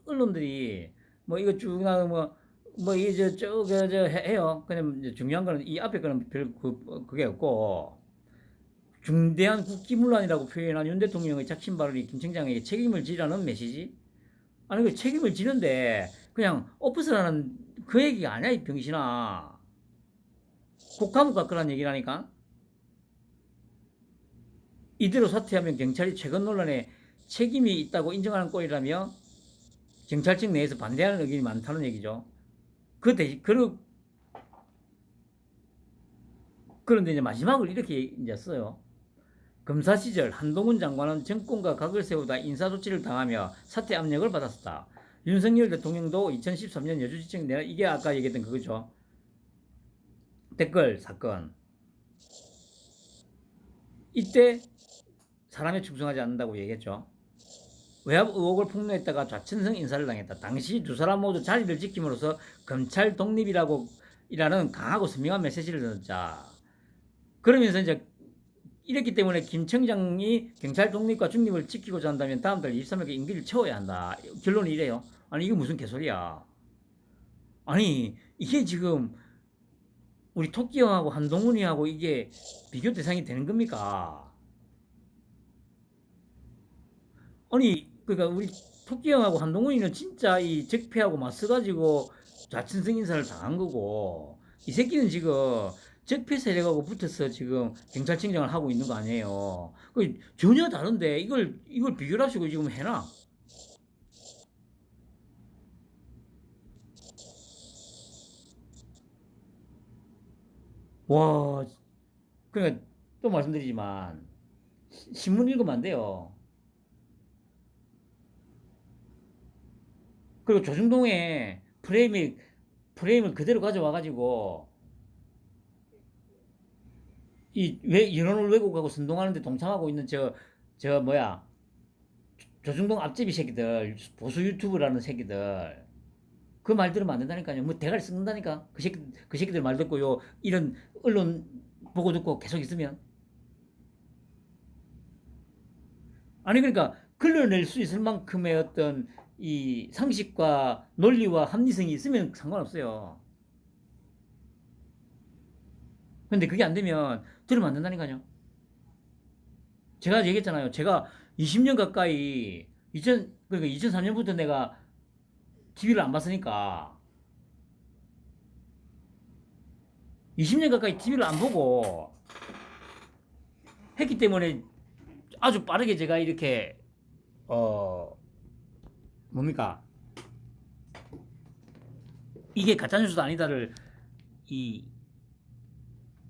언론들이 이거 쭉 나가 이게 해요. 그냥 중요한 거는 이 앞에 거는 그게 없고 중대한 국기문란이라고 표현한 윤 대통령의 작심 발언이 김 청장에게 책임을 지라는 메시지? 아니 그 책임을 지는데 그냥 엎으서라는 그 얘기가 아니야 이 병신아. 곧 감옥 갈 거란 얘기라니까. 이대로 사퇴하면 경찰이 최근 논란에 책임이 있다고 인정하는 꼴이라며 경찰청 내에서 반대하는 의견이 많다는 얘기죠. 그런데 이제 마지막을 이렇게 이제 써요. 검사 시절 한동훈 장관은 정권과 각을 세우다 인사조치를 당하며 사퇴 압력을 받았었다. 윤석열 대통령도 2013년 여주지청 내가 이게 아까 얘기했던 그거죠. 댓글 사건. 이때 사람에 충성하지 않는다고 얘기했죠. 외압 의혹을 폭로했다가 좌천성 인사를 당했다. 당시 두 사람 모두 자리를 지킴으로써 검찰 독립이라고 이라는 강하고 선명한 메시지를 던졌자. 그러면서 이제 이랬기 때문에 김 청장이 경찰 독립과 중립을 지키고자 한다면 다음 달 23일에 임기를 채워야 한다. 결론이 이래요. 아니 이게 무슨 개소리야. 아니 이게 지금 우리 토끼 형하고 한동훈이하고 이게 비교 대상이 되는 겁니까? 아니 그러니까 우리 토끼 형하고 한동훈이는 진짜 이 적폐하고 맞서가지고 좌천성 인사를 당한 거고 이 새끼는 지금 적폐 세력하고 붙어서 지금 경찰청장을 하고 있는 거 아니에요. 그 전혀 다른데 이걸 비교를 하시고 지금 해놔. 와, 그러니까 또 말씀드리지만 신문 읽으면 안 돼요. 그리고 조중동의 프레임을 그대로 가져와 가지고 이 왜 인원을 왜곡하고 선동하는데 동참하고 있는 저 뭐야 조중동 앞제비 새끼들 보수 유튜브라는 새끼들 그 말 들으면 안 된다니까요. 뭐 대가리 썩는다니까. 그 새끼들 말 듣고요. 이런 언론 보고 듣고 계속 있으면 아니 그러니까 걸러낼 수 있을 만큼의 어떤 이 상식과 논리와 합리성이 있으면 상관없어요. 근데 그게 안 되면 들으면 안 된다니까요. 제가 얘기했잖아요. 제가 20년 가까이 2000 그러니까 2003년부터 내가 TV를 안 봤으니까 20년 가까이 TV를 안 보고 했기 때문에 아주 빠르게 제가 이렇게 어 뭡니까 이게 가짜뉴스도 아니다를 이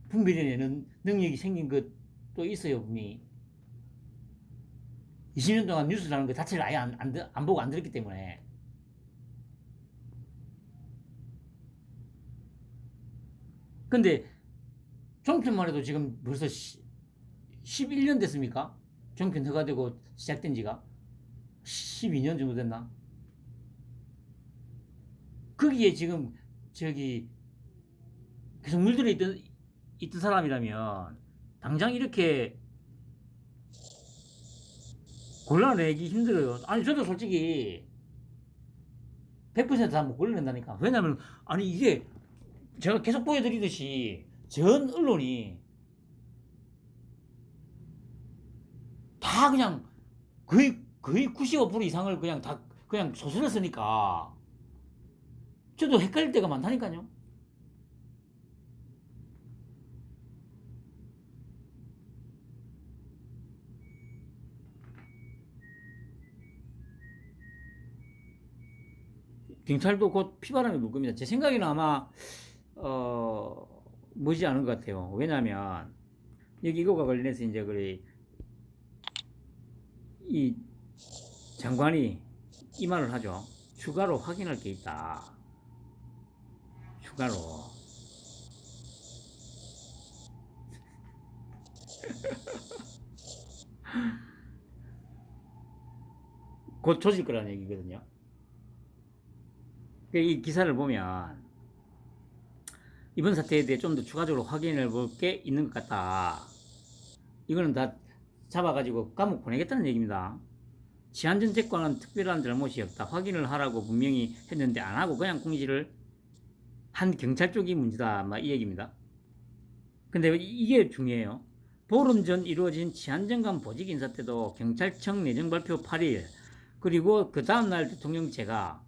분별해내는 능력이 생긴 것도 있어요 분명히. 20년 동안 뉴스라는 것 자체를 아예 안 보고 안 들었기 때문에. 근데 종편만 해도 지금 벌써 11년 됐습니까? 종편 허가되고 시작된 지가 12년 정도 됐나? 거기에 지금 저기 계속 물들어 있던 사람이라면 당장 이렇게 골라내기 힘들어요. 아니 저도 솔직히 100%다 못 골라낸다니까. 왜냐면 아니 이게 제가 계속 보여드리듯이 전 언론이 다 그냥 거의 95% 이상을 그냥 다 그냥 소설을 쓰니까 저도 헷갈릴 때가 많다니까요. 경찰도 곧 피바람이 불 겁니다. 제 생각에는 아마 머지 않은 것 같아요. 왜냐하면 여기 이거가 관련해서 이제 그이 장관이 이 말을 하죠. 추가로 확인할 게 있다. 추가로. 곧 조질 거라는 얘기거든요. 이 기사를 보면 이번 사태에 대해 좀 더 추가적으로 확인해 볼 게 있는 것 같다. 이거는 다 잡아가지고 감옥 보내겠다는 얘기입니다. 치안정책과는 특별한 잘못이 없다. 확인을 하라고 분명히 했는데 안 하고 그냥 공지를 한 경찰 쪽이 문제다. 막 이 얘기입니다. 근데 이게 중요해요. 보름 전 이루어진 치안정감 보직 인사 때도 경찰청 내정 발표 8일 그리고 그 다음날 대통령 제가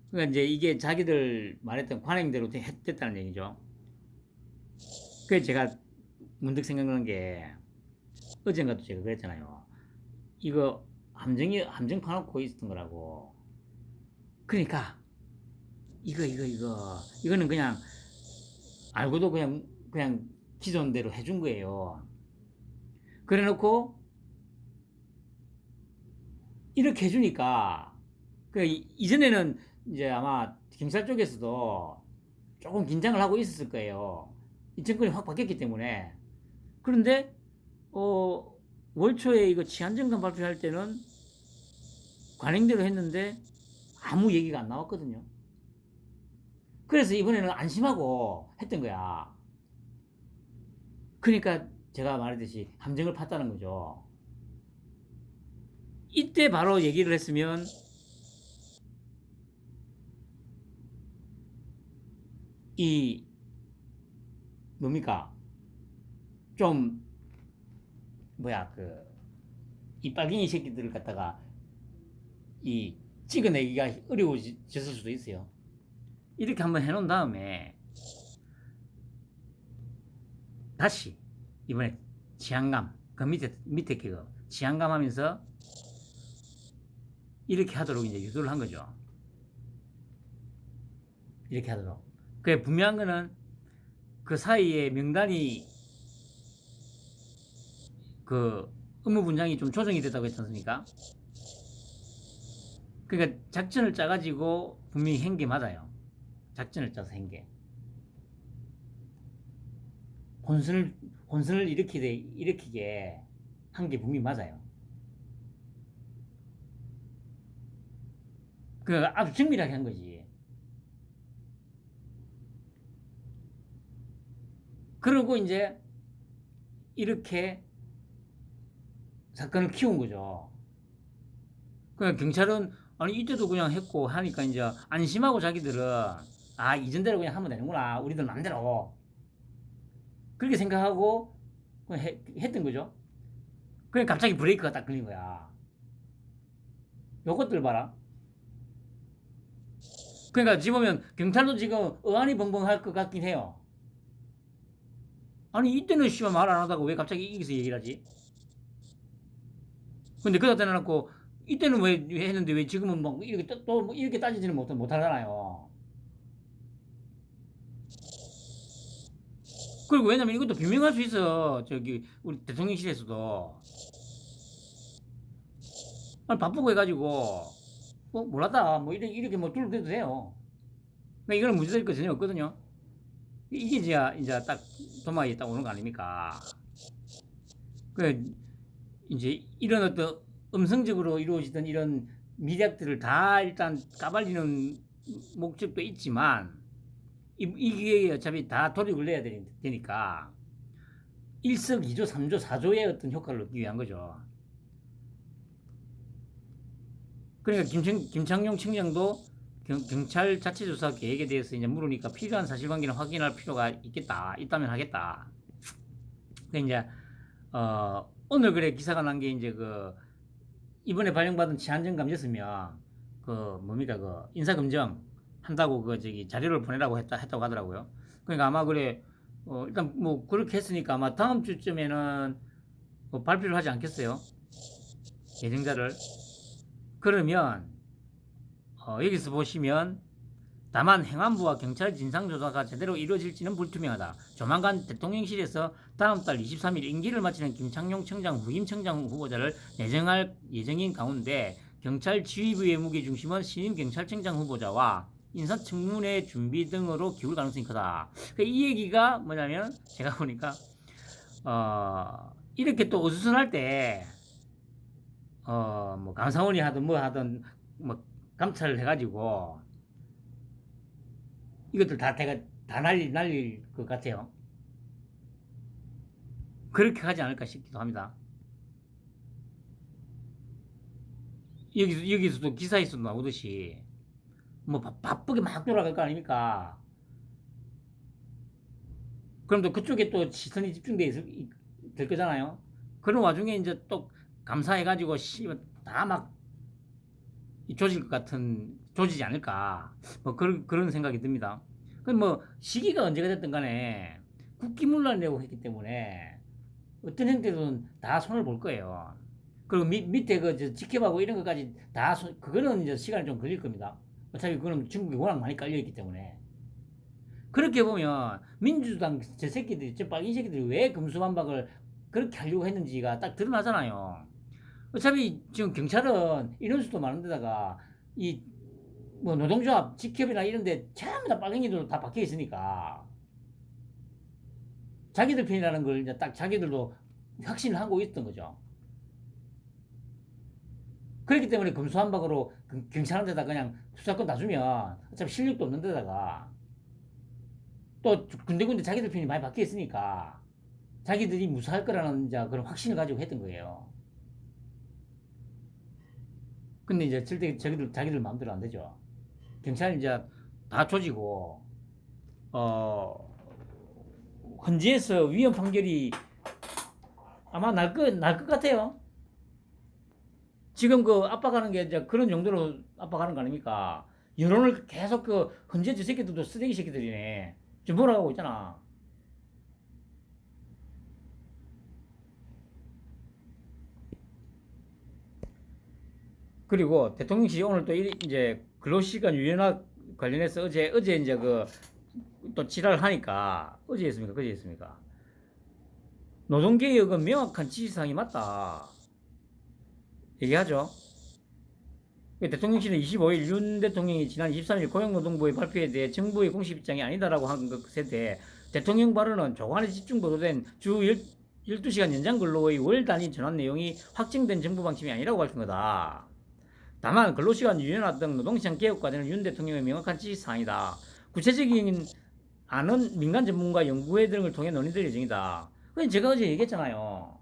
그러니까 이제 이게 자기들 말했던 관행대로 됐다는 얘기죠. 그래서 제가 문득 생각나는 게 어젠가도 제가 그랬잖아요. 이거 함정 파놓고 있었던 거라고. 그러니까 이거는 그냥 알고도 그냥 기존대로 해준 거예요. 그래놓고 이렇게 해주니까 그 이전에는 이제 아마 경찰 쪽에서도 조금 긴장을 하고 있었을 거예요. 이 정권이 확 바뀌었기 때문에. 그런데 월 초에 이거 치안정감 발표할 때는 관행대로 했는데 아무 얘기가 안 나왔거든요. 그래서 이번에는 안심하고 했던 거야. 그러니까 제가 말했듯이 함정을 팠다는 거죠. 이때 바로 얘기를 했으면 이 뭡니까 좀 뭐야 이 빨갱이 새끼들을 갖다가 이 찍어내기가 어려워졌을 수도 있어요. 이렇게 한번 해놓은 다음에 다시 이번에 지향감 그 밑에 그 지향감 하면서 이렇게 하도록 이제 유도를 한 거죠. 이렇게 하도록. 그게 분명한 거는 그 사이에 명단이 그 업무 분장이 좀 조정이 됐다고 했지 않습니까? 그러니까 작전을 짜가지고 분명히 한 게 맞아요. 작전을 짜서 한 게. 혼선을 일으키게 한 게 분명히 맞아요. 그 아주 정밀하게 한 거지. 그러고 이제 이렇게 사건을 키운 거죠. 그러니까 경찰은 아니 이때도 그냥 했고 하니까 이제 안심하고 자기들은 아 이전대로 그냥 하면 되는구나 우리들 맘대로 그렇게 생각하고 그냥 했던 거죠. 그냥 갑자기 브레이크가 딱 걸린 거야. 요것들 봐라. 그러니까 지금 보면 경찰도 지금 어안이 벙벙할 것 같긴 해요. 아니 이때는 씨발 말 안 하다가 왜 갑자기 여기서 얘기를 하지? 근데 그러다 대놓고 이때는 왜 했는데 왜 지금은 뭐 이렇게 또 이렇게 따지지는 못하잖아요. 그리고 왜냐면 이것도 변명할 수 있어. 저기 우리 대통령실에서도 아니, 바쁘고 해가지고 몰랐다 뭐 이렇게 뭐 둘러대도 돼요. 그러니까 이거는 문제될 거 전혀 없거든요. 이게 이제 딱 도마에 딱 오는 거 아닙니까? 그 이제 이런 어떤 음성적으로 이루어지던 이런 미략들을 다 일단 까발리는 목적도 있지만 이게 어차피 다 도륙을 내야 되니까 일석이조, 삼조, 사조의 어떤 효과를 얻기 위한 거죠. 그러니까 김창룡 청장도 경찰 자체조사 계획에 대해서 이제 물으니까 필요한 사실관계는 확인할 필요가 있다면 하겠다. 그 이제 오늘 그래 기사가 난 게 이제 이번에 발령받은 치안정 감졌으면 뭡니까 인사검증 한다고 저기 자료를 보내라고 했다고 하더라고요. 그러니까 아마 그래 일단 뭐 그렇게 했으니까 아마 다음 주쯤에는 뭐 발표를 하지 않겠어요? 예정자를. 그러면 여기서 보시면 다만 행안부와 경찰 진상조사가 제대로 이루어질지는 불투명하다. 조만간 대통령실에서 다음 달 23일 임기를 마치는 김창룡 청장 후임 청장 후보자를 내정할 예정인 가운데 경찰 지휘부의 무게중심은 신임 경찰청장 후보자와 인사청문회 준비 등으로 기울 가능성이 크다. 이 얘기가 뭐냐면 제가 보니까 이렇게 또 어수선할 때 뭐 감사원이 하든 뭐 하든 뭐 감찰을 해가지고 이것들 다 날릴 것 같아요. 그렇게 하지 않을까 싶기도 합니다. 여기서도 기사에서도 나오듯이 뭐 바쁘게 막 돌아갈 거 아닙니까? 그럼 또 그쪽에 또 시선이 될 거잖아요. 그런 와중에 이제 또 감사해가지고 다막 조질 것 같은 조지지 않을까 뭐 그런 생각이 듭니다. 뭐 시기가 언제가 됐든 간에 국기문란을 내고 했기 때문에 어떤 형태든 다 손을 볼 거예요. 그리고 밑에 지켜봐고 이런 것까지 다 그거는 이제 시간이 좀 걸릴 겁니다. 어차피 그거는 중국이 워낙 많이 깔려 있기 때문에. 그렇게 보면 민주당 저 새끼들이 저 빨갱이 새끼들이 왜 금수반박을 그렇게 하려고 했는지가 딱 드러나잖아요. 어차피 지금 경찰은 인원수도 많은데다가 이 뭐 노동조합 직협이나 이런데 전부 다 빨갱이들 다 박혀 있으니까 자기들 편이라는 걸 이제 딱 자기들도 확신을 하고 있던 거죠. 그렇기 때문에 검수한박으로 경찰한테다 그냥 수사권 다 주면 어차피 실력도 없는 데다가 또 군데군데 자기들 편이 많이 바뀌어 있으니까 자기들이 무사할 거라는 이제 그런 확신을 가지고 했던 거예요. 근데 이제 절대 자기들 마음대로 안 되죠. 경찰이 이제 다 조지고, 어, 헌지에서 위헌 판결이 아마 날 것 같아요. 지금 그 압박하는 게 이제 그런 용도로 압박하는 거 아닙니까? 여론을 계속 그 헌재 저 새끼들도 쓰레기 새끼들이네. 지금 몰아가고 있잖아. 그리고 대통령실이 오늘 또 이제 근로시간 유연화 관련해서 어제 이제 그 또 지랄을 하니까 어제 했습니까? 그제 했습니까? 노동개혁은 명확한 지시사항이 맞다. 얘기하죠. 대통령실은 25일 윤 대통령이 지난 23일 고용노동부의 발표에 대해 정부의 공식 입장이 아니다라고 한 것에 대해 대통령 발언은 조간에 집중 보도된 주 12시간 연장 근로의 월 단위 전환 내용이 확정된 정부 방침이 아니라고 밝힌 거다. 다만 근로시간 유연화 등 노동시장 개혁 과제는 윤 대통령의 명확한 지시사항이다. 구체적인 안은 민간 전문가 연구회 등을 통해 논의될 예정이다. 그건 제가 어제 얘기했잖아요.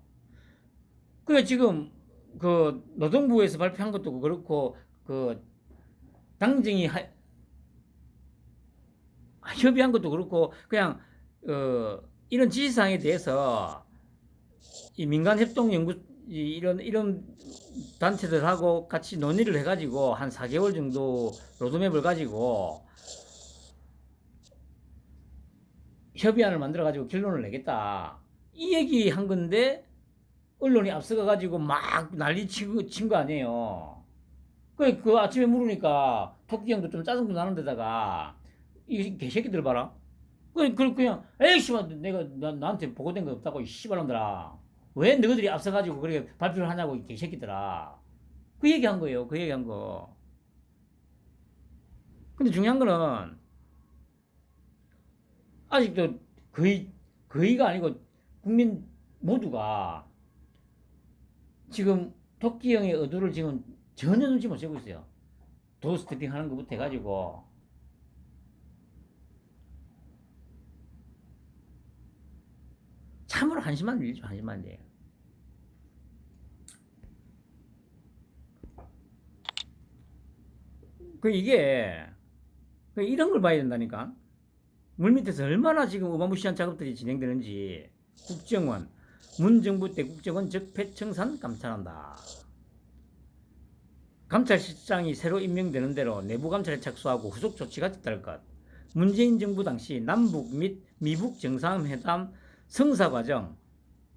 그래 지금 그 노동부에서 발표한 것도 그렇고 그 당정이 협의한 것도 그렇고 그냥 이런 지시사항에 대해서 이 민간협동연구 이런 단체들하고 같이 논의를 해가지고 한 4개월 정도 로드맵을 가지고 협의안을 만들어가지고 결론을 내겠다. 이 얘기 한 건데 언론이 앞서가가지고 막 난리 친 거 아니에요. 그 아침에 물으니까 토끼 형도 좀 짜증도 나는 데다가 이 개새끼들 봐라. 그냥 에이씨 나한테 보고된 거 없다고 이 씨발놈들아. 왜 너희들이 앞서가지고 그렇게 발표를 하냐고 이 개새끼들아. 그 얘기한 거예요. 그 얘기한 거. 근데 중요한 거는 아직도 거의가 아니고 국민 모두가 지금 토끼 형의 의도를 지금 전혀 눈치 못 채고 있어요. 도스태핑 하는 것부터 해가지고 참으로 한심한 일이죠. 한심한 일. 이게 이런 걸 봐야 된다니까. 물밑에서 얼마나 지금 어마무시한 작업들이 진행되는지. 국정원 문정부 때 국정원 적폐청산 감찰한다. 감찰실장이 새로 임명되는 대로 내부 감찰에 착수하고 후속 조치가 뒤따를 것. 문재인 정부 당시 남북 및 미북 정상회담 성사 과정,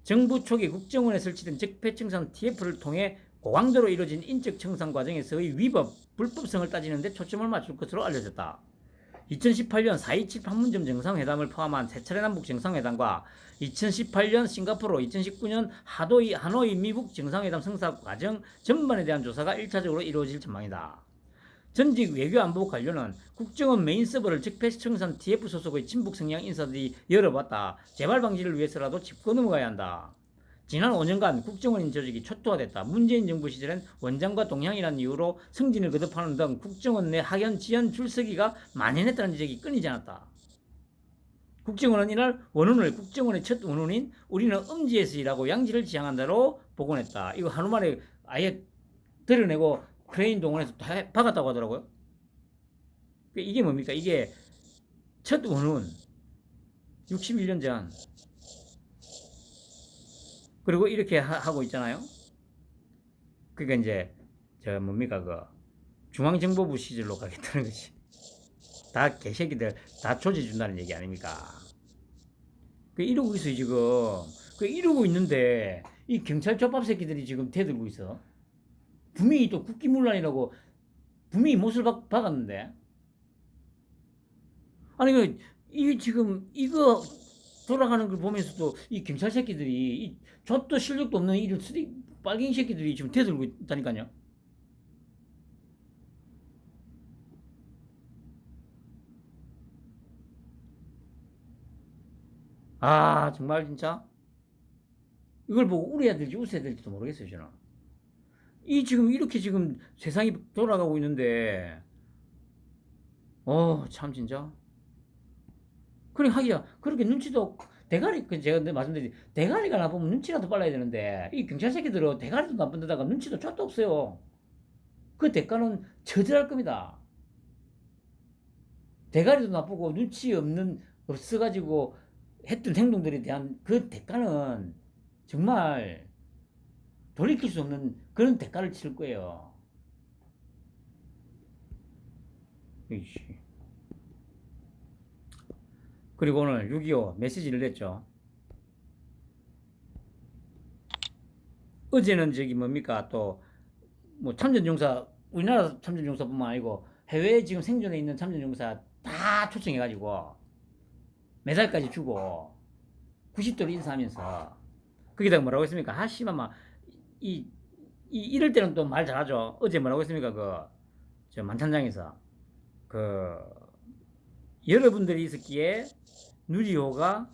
정부 초기 국정원에 설치된 적폐청산 TF를 통해 고강도로 이루어진 인적 청산 과정에서의 위법, 불법성을 따지는 데 초점을 맞출 것으로 알려졌다. 2018년 4.27 판문점 정상회담을 포함한 세 차례 남북 정상회담과 2018년 싱가포르, 2019년 하노이 미북 정상회담 성사 과정 전반에 대한 조사가 1차적으로 이루어질 전망이다. 전직 외교안보 관료는 국정원 메인 서버를 적폐청산 TF 소속의 친북 성향 인사들이 열어봤다. 재발 방지를 위해서라도 짚고 넘어가야 한다. 지난 5년간 국정원 조직이 초토화됐다. 문재인 정부 시절엔 원장과 동향이라는 이유로 승진을 거듭하는 등 국정원 내 학연, 지연, 줄서기가 만연했다는 지적이 끊이지 않았다. 국정원은 이날 원훈을 국정원의 첫 원훈인 우리는 음지에서 일하고 양지를 지향한다로 복원했다. 이거 한우만에 아예 드러내고 크레인 동원해서 다 박았다고 하더라고요. 이게 뭡니까? 이게 첫 원훈 61년 전. 그리고 이렇게 하고 있잖아요. 그러니까 이제 뭡니까 중앙정보부 시절로 가겠다는 거지. 다 개새끼들 다 조져준다는 얘기 아닙니까? 이러고 있어요 지금. 이러고 있는데 이 경찰 족밥 새끼들이 지금 대들고 있어. 분명히 또 국기문란이라고 분명히 못을 박았는데. 아니 이 지금 이거 돌아가는 걸 보면서도 이 경찰 새끼들이 이 젖도 실력도 없는 이런 빨갱이 새끼들이 지금 대들고 있다니까요. 아 정말 진짜 이걸 보고 울어야 될지 웃어야 될지도 모르겠어요 저는. 이 지금 이렇게 지금 세상이 돌아가고 있는데 참 진짜 그래 하기야 그렇게 눈치도 대가리 그 제가 말씀드린 대가리가 나쁘면 눈치라도 빨라야 되는데 이 경찰 새끼들은 대가리도 나쁜 데다가 눈치도 쫙도 없어요. 그 대가는 처절할 겁니다. 대가리도 나쁘고 눈치 없는 없어가지고 했던 행동들에 대한 그 대가는 정말 돌이킬 수 없는 그런 대가를 치를 거예요. 이씨. 그리고 오늘 6.25 메시지를 냈죠. 어제는 저기 뭡니까 또 뭐 참전용사 우리나라 참전용사뿐만 아니고 해외에 지금 생존해 있는 참전용사 다 초청해가지고 메달까지 주고 90도로 인사하면서 거기다가 뭐라고 했습니까? 아 씨발 막이 이럴 때는 또 말 잘하죠. 어제 뭐라고 했습니까? 그 저 만찬장에서 그 여러분들이 있었기에 누리호가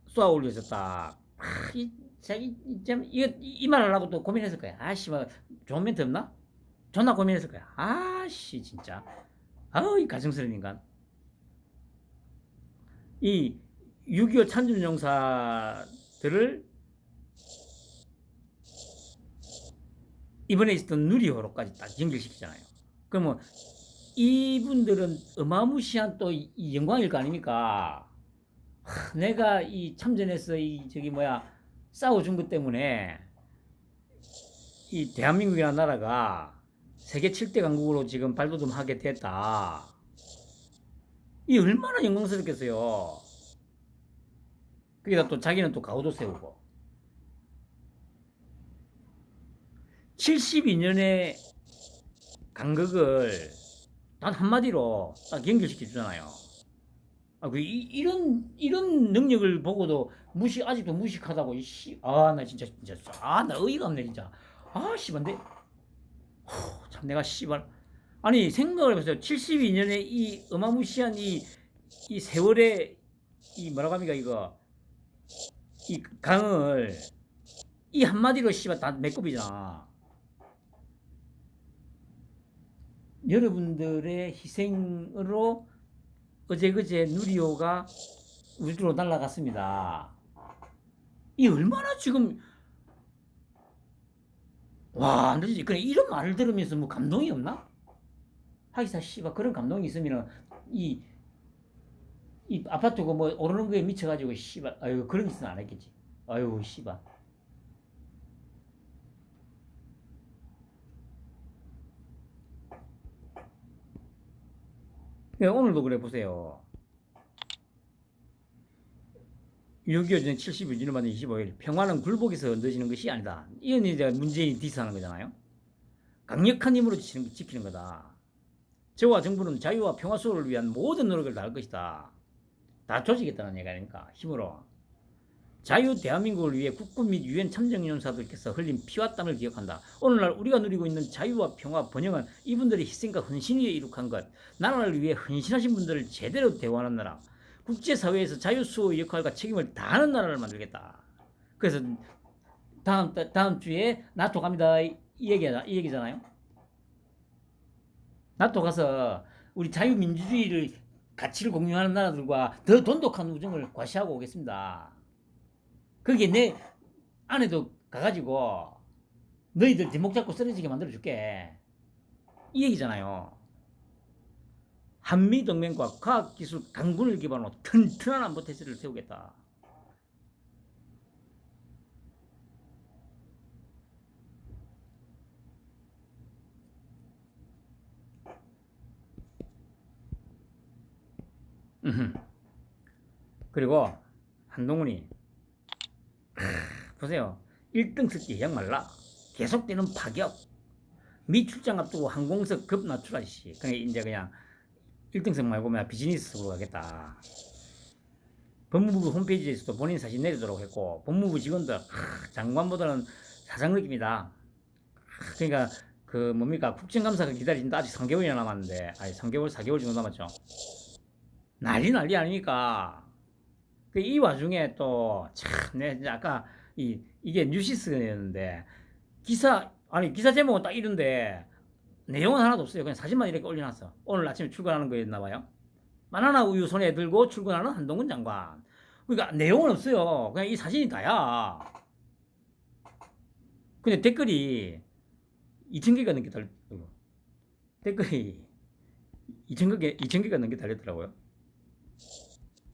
쏘아 올려졌다. 이 자기 이 말 하려고 또 고민했을 거야. 아씨 뭐 좋은 멘트 없나? 존나 고민했을 거야. 아씨 진짜. 아우 이 가증스러운 인간. 이 6.25 참전용사들을 이번에 있었던 누리호로까지 딱 연결시키잖아요. 그러면 이분들은 어마무시한 또 이 영광일 거 아닙니까? 내가 이 참전해서 이 저기 뭐야 싸워준 것 때문에 이 대한민국이라는 나라가 세계 7대 강국으로 지금 발돋움하게 됐다. 이 얼마나 영광스럽겠어요. 거기다 또 자기는 또 가오도 세우고 72년의 간극을 단 한마디로 딱 연결시켜 주잖아요. 이런 능력을 보고도 아직도 무식하다고, 나 진짜, 나 어이가 없네, 진짜. 씨발, 참, 내가 씨발. 아니, 생각을 해보세요. 72년의 이 어마무시한 이 세월의 뭐라고 합니까, 이 강을 이 한마디로 씨발 다 메꿔비잖아. 여러분들의 희생으로 어제 그제 누리호가 우주로 날아갔습니다. 이 얼마나 지금 와, 그래 이런 말을 들으면서 뭐 감동이 없나? 하기사 씨발 그런 감동이 있으면은 이 아파트고 뭐 오르는 거에 미쳐가지고 씨발 아유 그런 짓은 안 했겠지. 아유 씨발. 네, 오늘도 그래 보세요. 6.25 전 71년 만에 25일 평화는 굴복에서 얻어지는 것이 아니다. 이건 이제 문재인이 디스하는 거잖아요. 강력한 힘으로 지키는 거다. 저와 정부는 자유와 평화 수호를 위한 모든 노력을 다할 것이다. 다 조지겠다는 얘기 아닙니까? 힘으로. 자유 대한민국을 위해 국군 및 유엔 참전용사들께서 흘린 피와 땀을 기억한다. 오늘날 우리가 누리고 있는 자유와 평화, 번영은 이분들의 희생과 헌신이 이룩한 것. 나라를 위해 헌신하신 분들을 제대로 대우하는 나라. 국제사회에서 자유 수호의 역할과 책임을 다하는 나라를 만들겠다. 그래서 다음 주에 나토 갑니다. 이 얘기잖아요. 나토 가서 우리 자유민주주의를 가치를 공유하는 나라들과 더 돈독한 우정을 과시하고 오겠습니다. 거기에 내 아내도 가가지고 너희들 제목 잡고 쓰러지게 만들어줄게. 이 얘기잖아요. 한미동맹과 과학기술 강군을 기반으로 튼튼한 안보 태세를 세우겠다. 그리고 한동훈이 보세요. 1등 습기 해양 말라. 계속되는 파격. 미 출장 앞두고 항공석 급 낮추라 씨. 그냥 이제 그냥 1등석 말고 그냥 비즈니스석으로 가겠다. 법무부 홈페이지에서도 본인 사진 내리도록 했고 법무부 직원들 장관보다는 사장 느낌이다. 그러니까 그 뭡니까 국정감사가 기다린다. 아직 3개월이나 남았는데 3개월 4개월 정도 남았죠. 난리 아닙니까? 이 와중에 또 참 내가 아까 이게 뉴시스였는데 기사 제목은 딱 이런데 내용은 하나도 없어요. 그냥 사진만 이렇게 올려놨어. 오늘 아침에 출근하는 거였나 봐요. 바나나 우유 손에 들고 출근하는 한동훈 장관. 그러니까 내용은 없어요. 그냥 이 사진이 다야. 근데 댓글이 2,000개가 넘게 댓글이 2,000개가 넘게 달렸더라고요.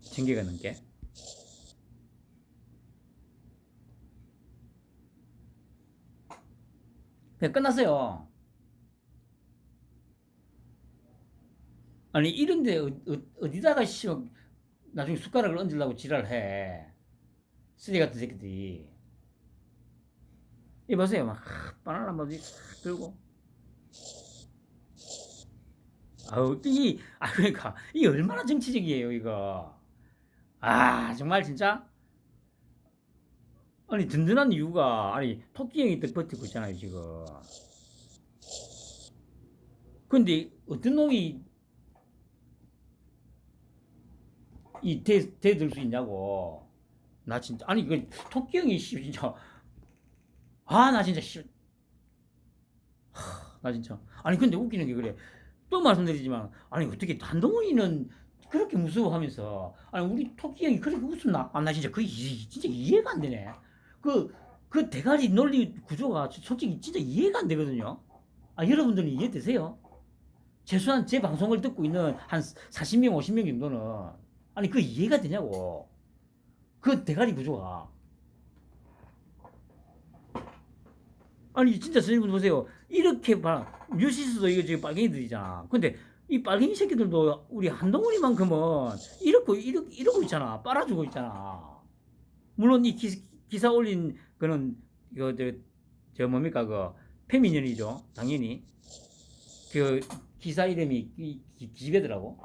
1,000개가 넘게. 그냥 끝났어요. 아니 이런데 어디다가 나중에 숟가락을 얹으려고 지랄해. 쓰레기 같은 새끼들이. 이 보세요. 막 바나나 막 들고. 그러니까 이 얼마나 정치적이에요 이거. 정말 진짜. 아니 든든한 이유가 아니 토끼 형이 딱 버티고 있잖아요 지금. 근데 어떤 놈이 대들 수 있냐고. 나 진짜 아니 그 토끼 형이 진짜 나 진짜 나 진짜 아니 근데 웃기는 게 그래. 또 말씀드리지만 아니 어떻게 한동훈이는 그렇게 무서워하면서 아니 우리 토끼 형이 그렇게 웃었나? 나 진짜 진짜 이해가 안 되네. 그 대가리 논리 구조가 솔직히 진짜 이해가 안 되거든요. 여러분들은 이해되세요? 최소한 제 방송을 듣고 있는 한 40명, 50명 정도는 아니 그 이해가 되냐고. 그 대가리 구조가. 아니 진짜 선생님 보세요. 이렇게 봐. 뉴시스도 이거 지금 빨갱이들이잖아. 근데 이 빨갱이 새끼들도 우리 한동훈이만큼은 이러고 있잖아. 빨아주고 있잖아. 물론 이 기사 올린 그는 저 뭡니까 그 페미년이죠. 당연히 그 기사 이름이 기집애더라고.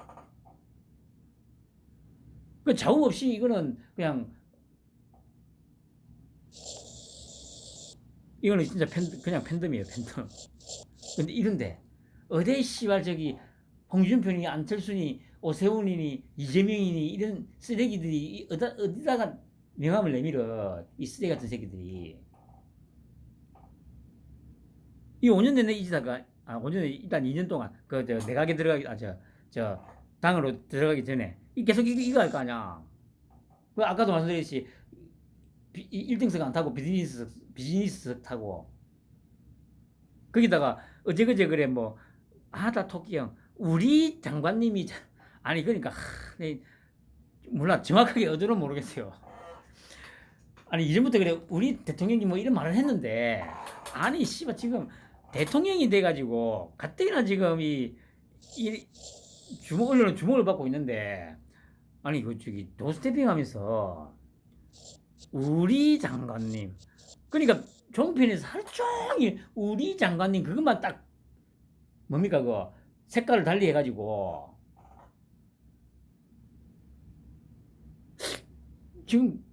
그 좌우 없이 이거는 이거는 진짜 그냥 팬덤이에요 팬덤. 근데 이런데 어디 씨발 저기 홍준표니 안철수니 오세훈이니 이재명이니 이런 쓰레기들이 어디다가 명함을 내밀어. 이 쓰레기 같은 새끼들이. 이 5년 내내 이지다가 5년 일단 2년 동안 저 내각에 들어가기 저 당으로 들어가기 전에 계속 이거 할 거 아니야. 그 아까도 말씀드렸듯이 1등석 안 타고 비즈니스석 타고 거기다가 어제그제 그래 뭐 다 토끼 형 우리 장관님이 아니 그러니까 몰라 정확하게 어디로 모르겠어요. 아니 이전부터 그래 우리 대통령이 뭐 이런 말을 했는데 아니 씨발 지금 대통령이 돼가지고 가뜩이나 지금 이 언론은 주목을 받고 있는데 아니 그 저기 도스태핑하면서 우리 장관님 그러니까 종편에서 하루 종일 우리 장관님 그것만 딱 뭡니까 그 색깔을 달리 해가지고 지금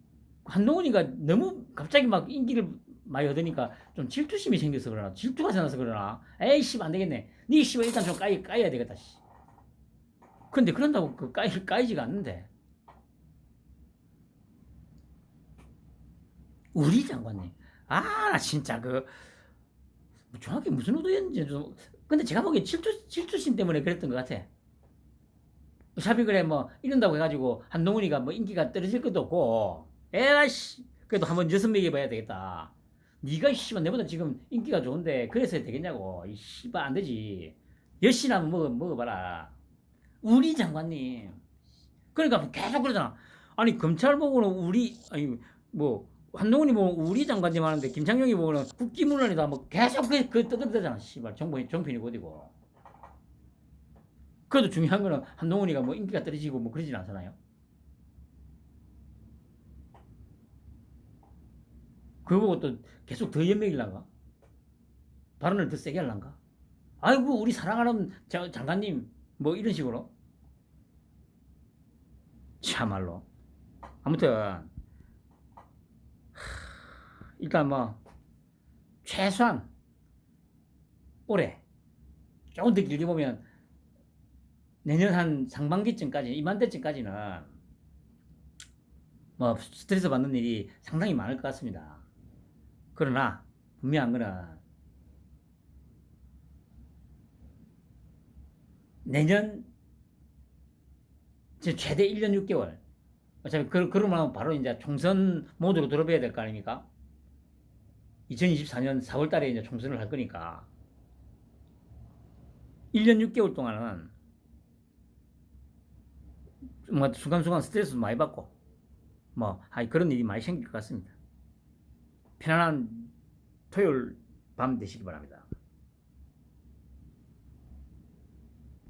한동훈이가 너무 갑자기 막 인기를 많이 얻으니까 좀 질투심이 생겨서 그러나 질투가 생겨서 그러나 에이 씨 안 되겠네 니 씨발 일단 좀 까야 되겠다 씨. 근데 그런다고 그 까이지가 않는데 우리 장관님 나 진짜 그 정확히 무슨 의도였는지 좀 근데 제가 보기엔 질투심 때문에 그랬던 것 같아. 어차피 그래 뭐 이런다고 해가지고 한동훈이가 뭐 인기가 떨어질 것도 없고 에라씨 그래도 한번 여섯 먹여 봐야 되겠다. 니가 씨발 내보다 지금 인기가 좋은데 그래서 되겠냐고. 이 씨발 안 되지. 여씨나 한번 먹어봐라. 우리 장관님. 그러니까 계속 그러잖아. 아니 검찰 보고는 아니 뭐 한동훈이 보면 우리 장관님 하는데 김창룡이 보고는 국기문란이다 뭐 계속 그 떠들잖아. 씨발 정편이 곧이고. 그래도 중요한 거는 한동훈이가 뭐 인기가 떨어지고 뭐 그러진 않잖아요. 그거 보고 또 계속 더 연맥일란가? 발언을 더 세게 할란가? 아이고 우리 사랑하는 장관님 뭐 이런 식으로 참말로 아무튼 일단 뭐 최소한 올해 조금 더 길게 보면 내년 한 상반기쯤까지 이맘때쯤까지는 뭐 스트레스 받는 일이 상당히 많을 것 같습니다. 그러나 분명한 거는 내년 지금 최대 1년 6개월. 어차피 그러면 바로 이제 총선 모드로 들어봐야 될 거 아닙니까? 2024년 4월 달에 이제 총선을 할 거니까 1년 6개월 동안은 뭐 순간순간 스트레스도 많이 받고 뭐 그런 일이 많이 생길 것 같습니다. 편안한 토요일 밤 되시기 바랍니다.